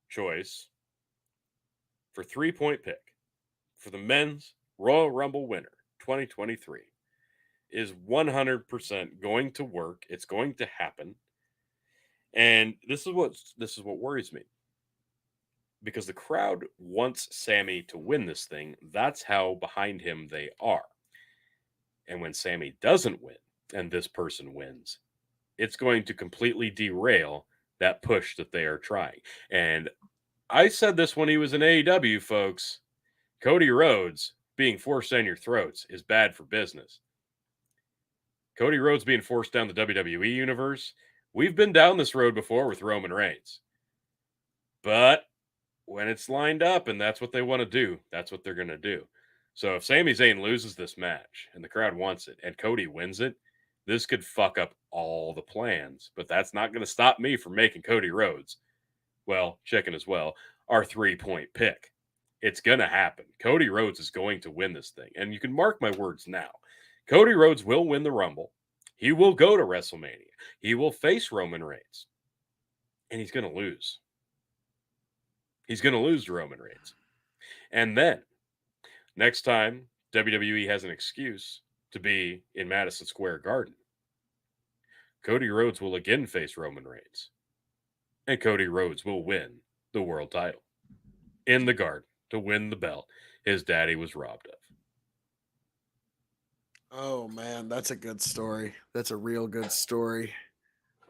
choice for 3-point pick for the men's Royal Rumble winner 2023 is 100% going to work. It's going to happen. And this is what worries me. Because the crowd wants Sammy to win this thing. That's how behind him they are. And when Sammy doesn't win and this person wins, it's going to completely derail that push that they are trying. And I said this when he was in AEW, folks. Cody Rhodes being forced down your throats is bad for business. Cody Rhodes being forced down the WWE universe, we've been down this road before with Roman Reigns. But when it's lined up and that's what they want to do, that's what they're going to do. So if Sami Zayn loses this match and the crowd wants it and Cody wins it, this could fuck up all the plans. But that's not going to stop me from making Cody Rhodes, well, Chicken as well, our 3-point pick. It's going to happen. Cody Rhodes is going to win this thing. And you can mark my words now. Cody Rhodes will win the Rumble. He will go to WrestleMania. He will face Roman Reigns. And he's going to lose. He's going to lose to Roman Reigns. And then, next time WWE has an excuse to be in Madison Square Garden, Cody Rhodes will again face Roman Reigns. And Cody Rhodes will win the world title in the Garden to win the belt his daddy was robbed of. Oh, man, that's a good story. That's a real good story.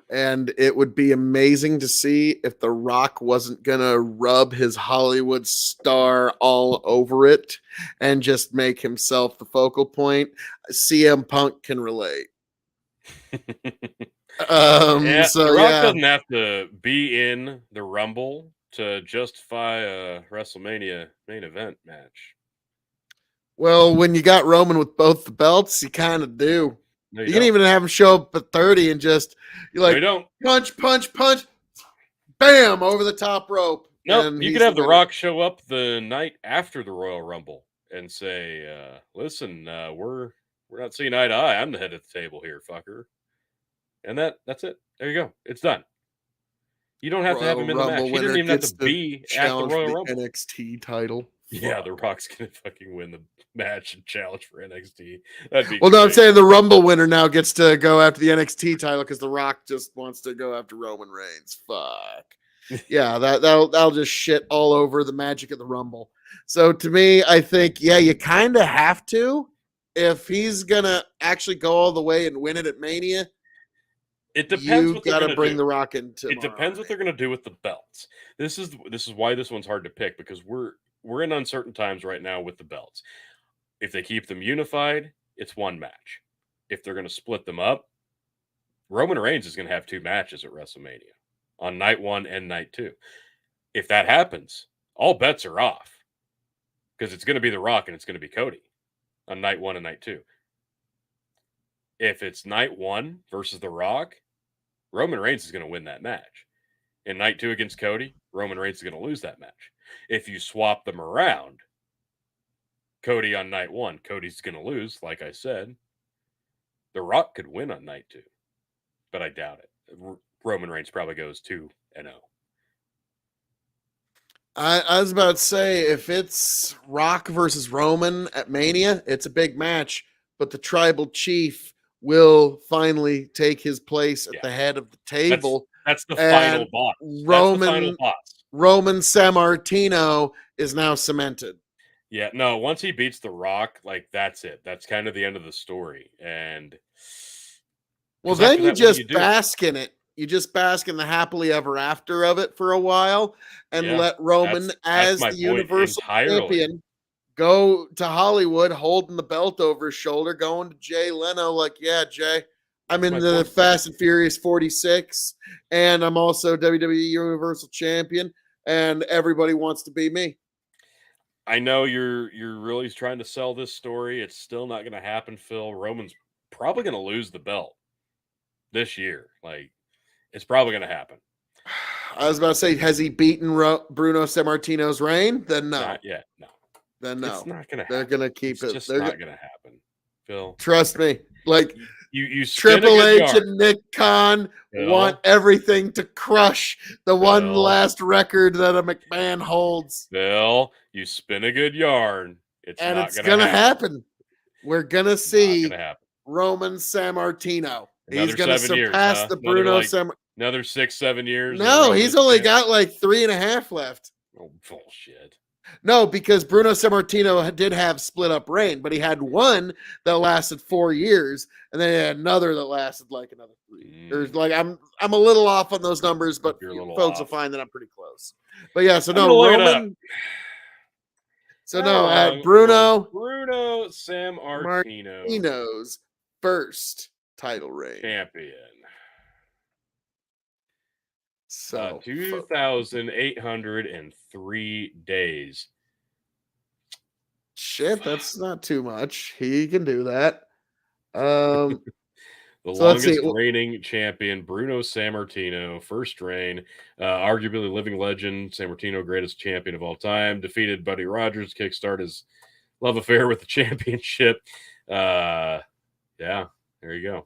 And it would be amazing to see if The Rock wasn't going to rub his Hollywood star all over it and just make himself the focal point. CM Punk can relate. The Rock doesn't have to be in the Rumble to justify a WrestleMania main event match. Well, when you got Roman with both the belts, you kind of do. No, you can even have him show up at 30 and just you're like punch, punch, punch, bam, over the top rope. No, you could have The Rock show up the night after the Royal Rumble and say, "Listen, we're not seeing eye to eye. I'm the head of the table here, fucker." And that's it. There you go. It's done. You don't have to have him in the match. He doesn't even have to be at the Royal Rumble. NXT title. Yeah, The Rock's gonna fucking win the match and challenge for NXT. That'd be Well, great. no, I'm saying the Rumble winner now gets to go after the NXT title because The Rock just wants to go after Roman Reigns. Fuck. Yeah, that'll just shit all over the magic of the Rumble. So to me, I think, yeah, you kind of have to. If he's gonna actually go all the way and win it at Mania, It depends what they're gotta gonna bring do. The Rock into. It depends what they're gonna do with the belts. This is why this one's hard to pick, because we're in uncertain times right now with the belts. If they keep them unified, it's one match. If they're gonna split them up, Roman Reigns is gonna have 2 matches at WrestleMania on night 1 and night 2. If that happens, all bets are off, because it's gonna be The Rock and it's gonna be Cody on night 1 and night 2. If it's night 1 versus The Rock, Roman Reigns is going to win that match. In night 2 against Cody, Roman Reigns is going to lose that match. If you swap them around, Cody on night 1, Cody's going to lose, like I said. The Rock could win on night 2, but I doubt it. Roman Reigns probably goes 2-0. I was about to say, if it's Rock versus Roman at Mania, it's a big match, but the tribal chief will finally take his place at the head of the table. That's the final boss. Roman Sammartino is now cemented. Yeah, no, once he beats The Rock, like, that's it. That's kind of the end of the story. And well, then you just bask in it. You just bask in the happily ever after of it for a while and let Roman, as the Universal Champion, go to Hollywood holding the belt over his shoulder, going to Jay Leno like, yeah, Jay, I'm in the Fast and Furious 46, and I'm also WWE Universal Champion, and everybody wants to be me. I know you're really trying to sell this story. It's still not going to happen, Phil. Roman's probably going to lose the belt this year. Like, it's probably going to happen. I was about to say, has he beaten Bruno Sammartino's reign? Then no. Not yet, no. Then no. It's not going to happen. They're going to keep it. It's just not going to happen, Phil. Trust me. Like, you Triple H and Nick Khan want everything to crush the one last record that a McMahon holds. Phil, you spin a good yarn. It's going to happen. We're going to see Roman Sammartino. He's going to surpass the Bruno Sammartino. Another 6-7 years. No, he's only got like 3.5 left. Oh, bullshit. No, because Bruno Sammartino did have split up reign, but he had one that lasted 4 years, and then he had another that lasted like another 3. There's like I'm a little off on those numbers, but folks will find that I'm pretty close. But yeah, so no, Roman. So no, Bruno Sammartino's first title reign. Champion. So 2,803 days. Shit, that's not too much. He can do that. The longest reigning champion, Bruno Sammartino, first reign, arguably living legend. Sammartino, greatest champion of all time, defeated Buddy Rogers, kickstart his love affair with the championship. Yeah, there you go.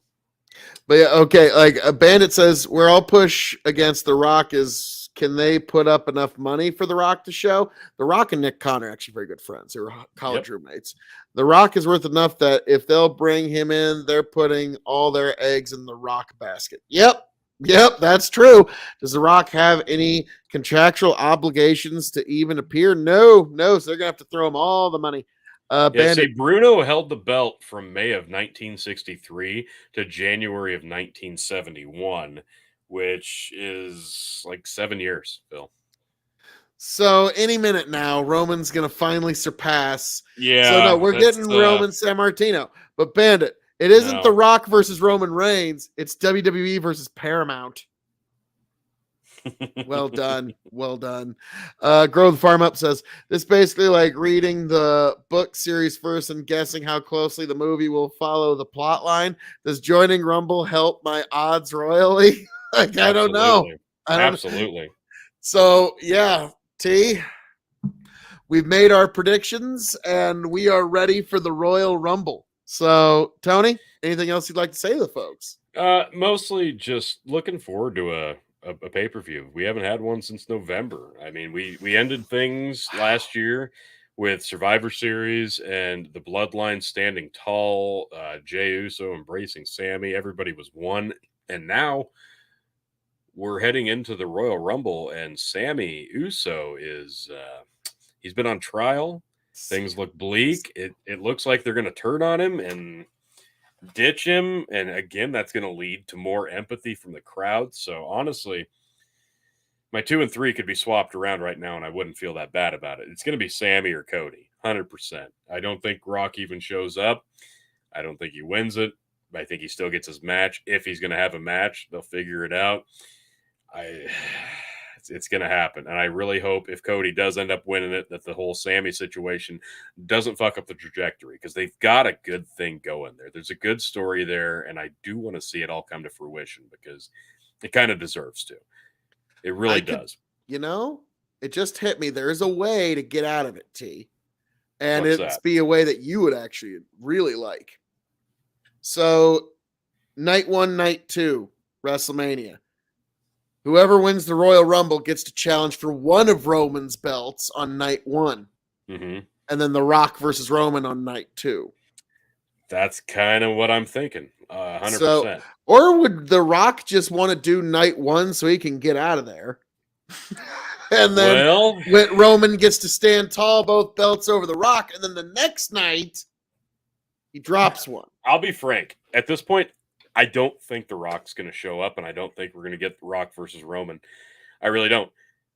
But yeah, okay, like a Bandit says, where I'll push against The Rock is, can they put up enough money for The Rock to show? The Rock and Nick Khan are actually very good friends. They were college roommates. The Rock is worth enough that if they'll bring him in, they're putting all their eggs in the Rock basket. Yep, that's true. Does The Rock have any contractual obligations to even appear? No, so they're going to have to throw him all the money. Bruno held the belt from May of 1963 to January of 1971, which is like 7 years, Phil. So any minute now, Roman's going to finally surpass. Yeah. So no, we're getting Roman Sammartino. But Bandit, it isn't The Rock versus Roman Reigns. It's WWE versus Paramount. Well done. Grow the Farm Up says, this basically like reading the book series first and guessing how closely the movie will follow the plot line. Does joining Rumble help my odds royally? Like, I don't know. Absolutely. So yeah, T, we've made our predictions and we are ready for the Royal Rumble. So Tony, anything else you'd like to say to the folks? Mostly just looking forward to a pay-per-view. We haven't had one since November. I mean, we ended things last year with Survivor Series and the Bloodline standing tall, Jey Uso embracing Sammy. Everybody was one. And now we're heading into the Royal Rumble, and Sammy Uso is he's been on trial. Things look bleak. It looks like they're going to turn on him and ditch him. And again, that's going to lead to more empathy from the crowd. So honestly, my 2 and 3 could be swapped around right now, and I wouldn't feel that bad about it. It's going to be Sammy or Cody, 100%. I don't think Rock even shows up. I don't think he wins it. I think he still gets his match. If he's going to have a match, they'll figure it out. It's going to happen. And I really hope if Cody does end up winning it, that the whole Sammy situation doesn't fuck up the trajectory, because they've got a good thing going there. There's a good story there, and I do want to see it all come to fruition because it kind of deserves to. It really does. You know, it just hit me. There's a way to get out of it, T. And What's be a way that you would actually really like. So, night 1, night 2, WrestleMania. Whoever wins the Royal Rumble gets to challenge for one of Roman's belts on night 1. Mm-hmm. And then The Rock versus Roman on night 2. That's kind of what I'm thinking. 100%. So, or would The Rock just want to do night 1 so he can get out of there? And then when Roman gets to stand tall, both belts over The Rock, and then the next night he drops one. I'll be frank. At this point, I don't think The Rock's going to show up, and I don't think we're going to get The Rock versus Roman. I really don't.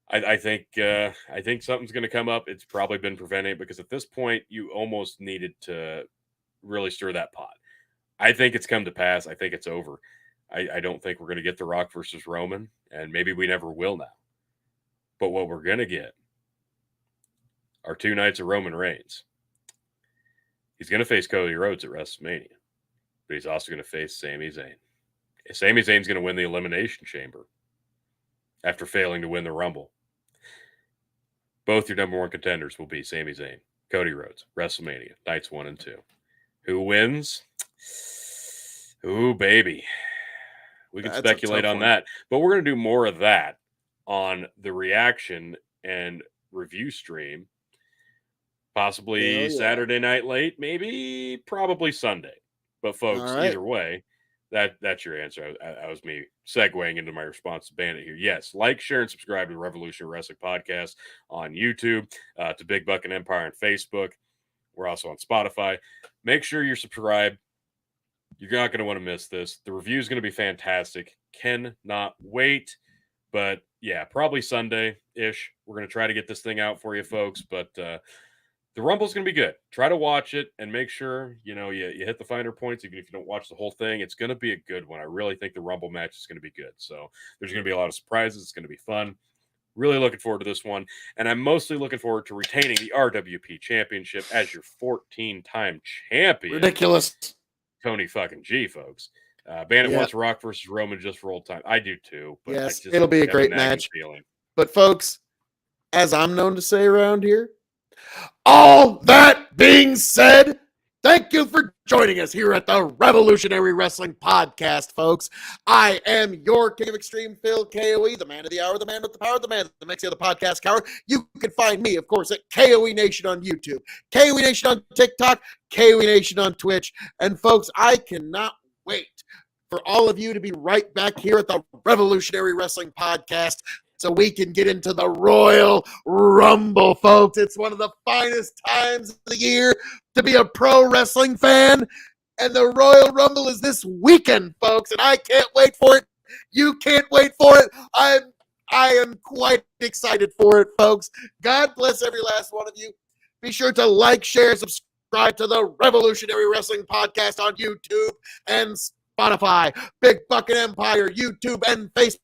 I think something's going to come up. It's probably been prevented, because at this point you almost needed to really stir that pot. I think it's come to pass. I think it's over. I don't think we're going to get The Rock versus Roman, and maybe we never will now. But what we're going to get are 2 nights of Roman Reigns. He's going to face Cody Rhodes at WrestleMania, but he's also going to face Sami Zayn. Sami Zayn's going to win the Elimination Chamber after failing to win the Rumble. Both your number 1 contenders will be Sami Zayn, Cody Rhodes, WrestleMania, nights 1 and 2. Who wins? Ooh, baby. We can speculate on that. But we're going to do more of that on the reaction and review stream. Possibly Saturday night late, maybe probably Sunday. But folks, either way, that's your answer. That was me segueing into my response to Bandit here. Yes, like, share, and subscribe to the Revolutionary Wrestling Podcast on YouTube, to Big Buck and Empire on Facebook. We're also on Spotify. Make sure you're subscribed. You're not going to want to miss this. The review is going to be fantastic. Cannot wait. But yeah, probably Sunday-ish. We're going to try to get this thing out for you folks. But the Rumble's going to be good. Try to watch it and make sure, you hit the finer points. Even if you don't watch the whole thing, it's going to be a good one. I really think the Rumble match is going to be good. So there's going to be a lot of surprises. It's going to be fun. Really looking forward to this one. And I'm mostly looking forward to retaining the RWP Championship as your 14-time champion. Ridiculous. Tony fucking G, folks. Bandit wants Rock versus Roman just for old time. I do too. But yes, it'll be a great match. But folks, as I'm known to say around here, all that being said, thank you for joining us here at the Revolutionary Wrestling Podcast, folks. I am your King of Extreme, Phil KOE, the man of the hour, the man with the power, the man that makes the other podcast cower. You can find me, of course, at KOE Nation on YouTube, KOE Nation on TikTok, KOE Nation on Twitch. And folks, I cannot wait for all of you to be right back here at the Revolutionary Wrestling Podcast so we can get into the Royal Rumble, folks. It's one of the finest times of the year to be a pro wrestling fan, and the Royal Rumble is this weekend, folks, and I can't wait for it. You can't wait for it. I am quite excited for it, folks. God bless every last one of you. Be sure to like, share, subscribe to the Revolutionary Wrestling Podcast on YouTube and Spotify, Big Buck and Empire, YouTube and Facebook,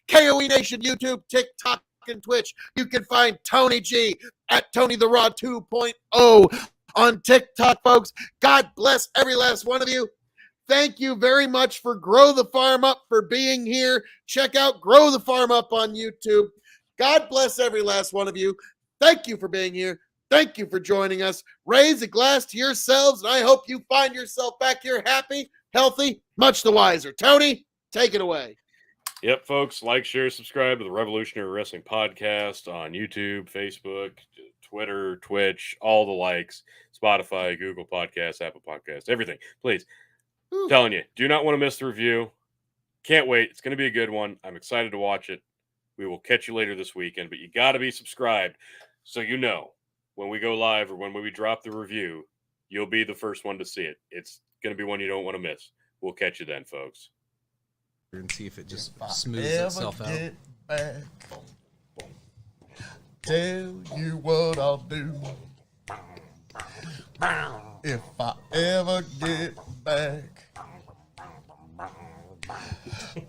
KOE Nation, YouTube, TikTok, and Twitch. You can find Tony G at Tony the Raw 2.0 on TikTok, folks. God bless every last one of you. Thank you very much for Grow the Farm Up for being here. Check out Grow the Farm Up on YouTube. God bless every last one of you. Thank you for being here. Thank you for joining us. Raise a glass to yourselves, and I hope you find yourself back here happy, healthy, much the wiser. Tony, take it away. Yep, folks, like, share, subscribe to the Revolutionary Wrestling Podcast on YouTube, Facebook, Twitter, Twitch, all the likes, Spotify, Google Podcasts, Apple Podcasts, everything. Please. Telling you, do not want to miss the review. Can't wait. It's going to be a good one. I'm excited to watch it. We will catch you later this weekend, but you got to be subscribed so you know when we go live or when we drop the review, you'll be the first one to see it. It's going to be one you don't want to miss. We'll catch you then, folks. And see if it just smooths itself out. Back, tell you what I'll do. If I ever get back,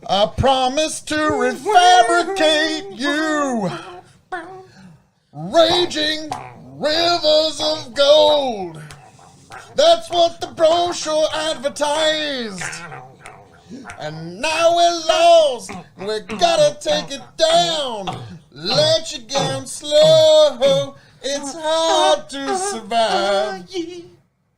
I promise to refabricate you, raging rivers of gold. That's what the brochure advertised. And now we're lost. We gotta take it down. Let you down slow. It's hard to survive.